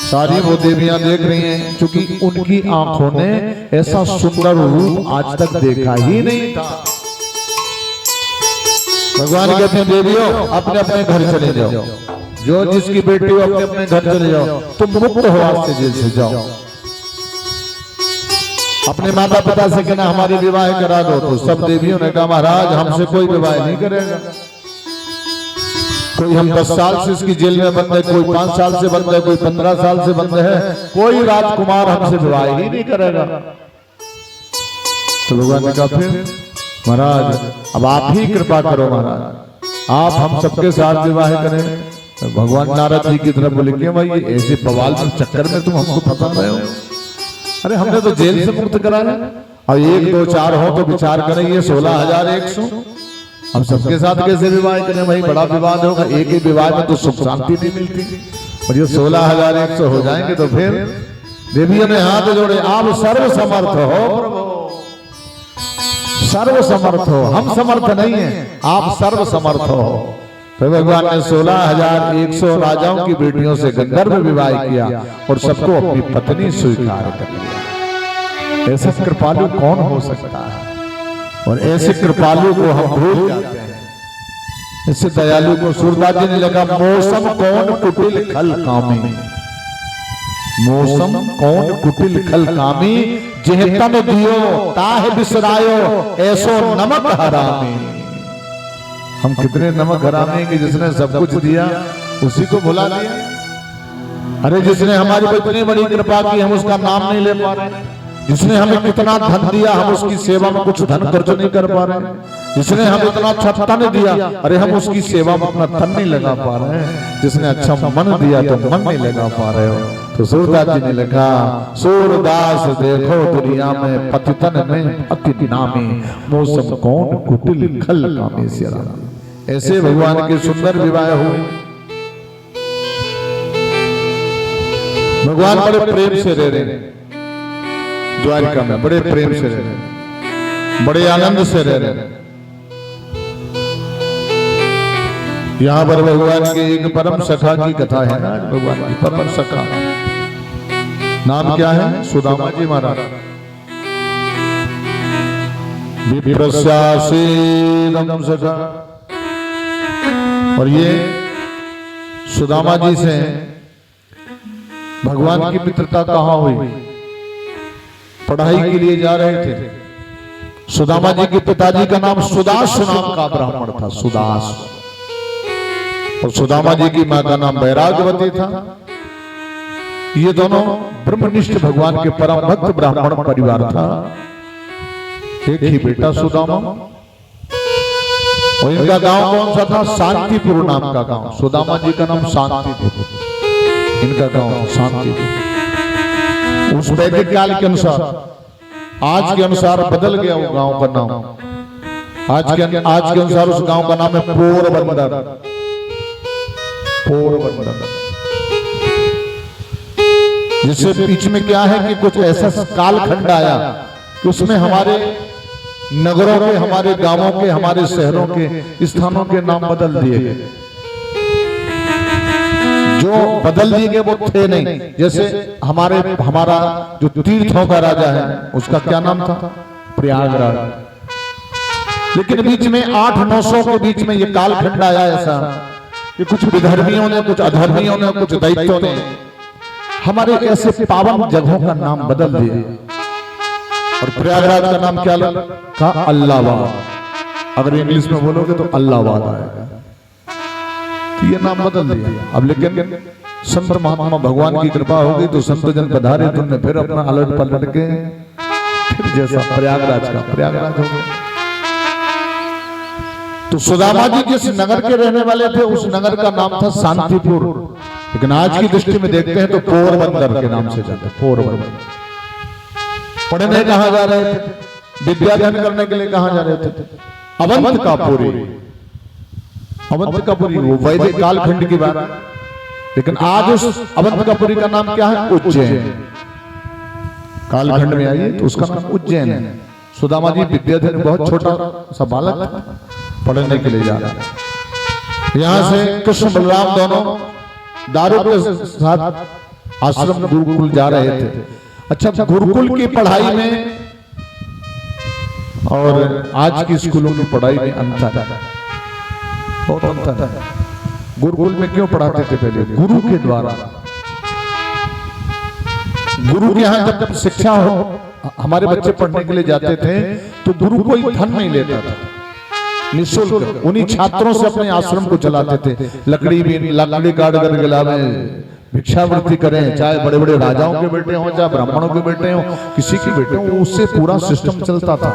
सारी वो देवियां देख रही हैं, क्योंकि उनकी आंखों ने ऐसा सुंदर रूप आज तक देखा ही नहीं था। भगवान कहते हैं देवियों अपने अपने घर चले जाओ, जो जिसकी बेटी हो अपने अपने घर चले जाओ, तुम मुक्त हो आज से, जेल से जाओ। अपने माता पिता से कहना हमारे विवाह करा दो। तो सब देवियों ने कहा महाराज हमसे कोई विवाह नहीं करेगा। कोई हम 10 साल से इसकी जेल में बंद है, कोई 5 साल से बंद है, कोई 15 साल से बंद है, कोई राजकुमार हमसे विवाह ही नहीं करेगा। तो भगवान ने कहा फिर महाराज अब आप ही कृपा करो महाराज, आप हम सबके साथ विवाह करें। तो भगवान नारद जी की तरफ बोले कि भाई ये ऐसे बवाल के चक्कर में तुम हमको फंसा रहे हो। अरे हमने तो जेल से मुक्त कराया, और 1, 2, 4 हो तो विचार करें, ये 16,100 हम सबके साथ कैसे विवाह करें? भाई बड़ा विवाद होगा, एक ही विवाह में तो सुख शांति नहीं मिलती, और ये 16,100 हो जाएंगे। तो फिर देवियों ने हाथ जोड़े, आप सर्व समर्थ हो प्रभु, सर्व समर्थ हो, हम समर्थ नहीं है, आप सर्व समर्थ हो। तो भगवान ने 16,100 राजाओं की बेटियों से गंधर्व विवाह किया, और सबको अपनी पत्नी स्वीकार कर लिया। ऐसा कृपालु कौन हो सकता है? और ऐसे कृपालु को हम भूल जाते हैं। इससे दयालु को सूरदास जी ने लिखा, मौसम कौन कुटिल खल कामी, मौसम कौन कुटिल खल कामी, जिह तन दियो ताह बिसरायो, ऐसो नमक हरामी। हम कितने नमक हरामी कि जिसने सब कुछ दिया उसी को भुला दिया। अरे जिसने हमारी पर इतनी बड़ी कृपा की हम उसका नाम नहीं ले पा रहे, जिसने हमें कितना धन दिया हम उसकी सेवा में कुछ धन खर्च नहीं कर पा रहे, जिसने हमें इतना अच्छा तन दिया अरे हम उसकी सेवा में अपना तन नहीं लगा पा रहे हैं, जिसने अच्छा मन दिया तो मन नहीं लगा पा रहे हो। तो सूरदास जी ने लिखा, सूरदास देखो दुनिया में पतितन में पति नामी, मौसम कौन कुटिल खल कामी सिया। ऐसे भगवान के सुंदर विवाह हुए। भगवान बड़े प्रेम से रह रहे द्वारिका में, बड़े प्रेम से रह रहे, बड़े आनंद से रह रहे। यहां पर भगवान के एक परम सखा की कथा है ना, भगवान की परम सखा नाम क्या है? सुदामा जी महाराज। विप्रस्यासीदं सखा, और ये सुदामा जी से भगवान की मित्रता कहां हुई? पढ़ाई के लिए जा रहे थे। सुदामा जी के पिताजी का नाम सुदास नाम का ब्राह्मण था, सुदास, और सुदामा जी की मां का नाम वैराग्यवती था। ये दोनों ब्रह्मनिष्ठ भगवान के परम भक्त ब्राह्मण परिवार था। एक ही बेटा सुदामा, और इनका गांव कौन सा था? शांतिपुर नाम का गांव। सुदामा जी का नाम शांतिपुर, इनका गांव शांतिपुर। उस वैदिक काल के अनुसार, आज के अनुसार बदल गया वो गांव का नाम। आज के अनुसार उस गांव का नाम है पोरबंदर। पोरबंदर, जिससे बीच में क्या है कि कुछ ऐसा कालखंड आया कि उसमें हमारे नगरों के, हमारे गांवों के, हमारे शहरों के, स्थानों के नाम बदल दिए गए। जो बदल दिए गए वो थे नहीं। जैसे हमारा जो तीर्थों का राजा है उसका क्या नाम था? प्रयागराज। लेकिन बीच में 800-900 के बीच में ये कालखंड आया ऐसा कि कुछ विधर्मियों ने, कुछ अधर्मियों ने, कुछ दैत्यों ने हमारे ऐसे पावन जगहों का नाम बदल दिया, और प्रयागराज का नाम क्या लगा? अल्लाहबाद। अगर इंग्लिश में बोलोगे तो अल्लाहबाद आएगा। तो ये नाम बदल दिया। अब लेकिन संत महात्मा भगवान की कृपा हो गई तो संत जन पधारे, तुमने फिर अपना अलट पलट के फिर जैसा प्रयागराज का प्रयागराज हो गया। तो सुदामा जी जिस नगर के रहने वाले थे उस नगर का नाम था शांतिपुर, लेकिन आज की दृष्टि में देखते हैं तो पोरबंदर के नाम से जाते। पोरबंदर पढ़ने कहां जा रहे थे, विद्याध्ययन करने के लिए कहां जा रहे थे? अवंतकापुरी। अवंतकापुरी वो वैदिक कालखंड की बात, लेकिन आज उस अवंतकापुरी का नाम क्या है? उज्जैन। कालखंड में आइए तो उसका नाम उज्जैन है। सुदामा जी विद्याध्ययन बहुत छोटा सा बालक था, पढ़ने के लिए जा रहा है। यहां से कृष्ण बलराम दोनों दारू के साथ आश्रम गुरुकुल जा रहे थे। अच्छा, गुरुकुल की पढ़ाई में और आज की स्कूलों की पढ़ाई में अंतर है, बहुत अंतर है। गुरुकुल में क्यों पढ़ाते थे? पहले गुरु के द्वारा, गुरु के यहाँ जब शिक्षा हो, हमारे बच्चे पढ़ने के लिए जाते थे तो गुरु कोई धन नहीं लेता था, निःशुल्क उन्हीं छात्रों से अपने आश्रम को चलाते थे। लकड़ी काट कर गिलावे, भिक्षावृत्ति करें, चाहे बड़े बड़े राजाओं के बेटे हों, चाहे ब्राह्मणों के बेटे हों, किसी के बेटे हों, उससे पूरा सिस्टम चलता था।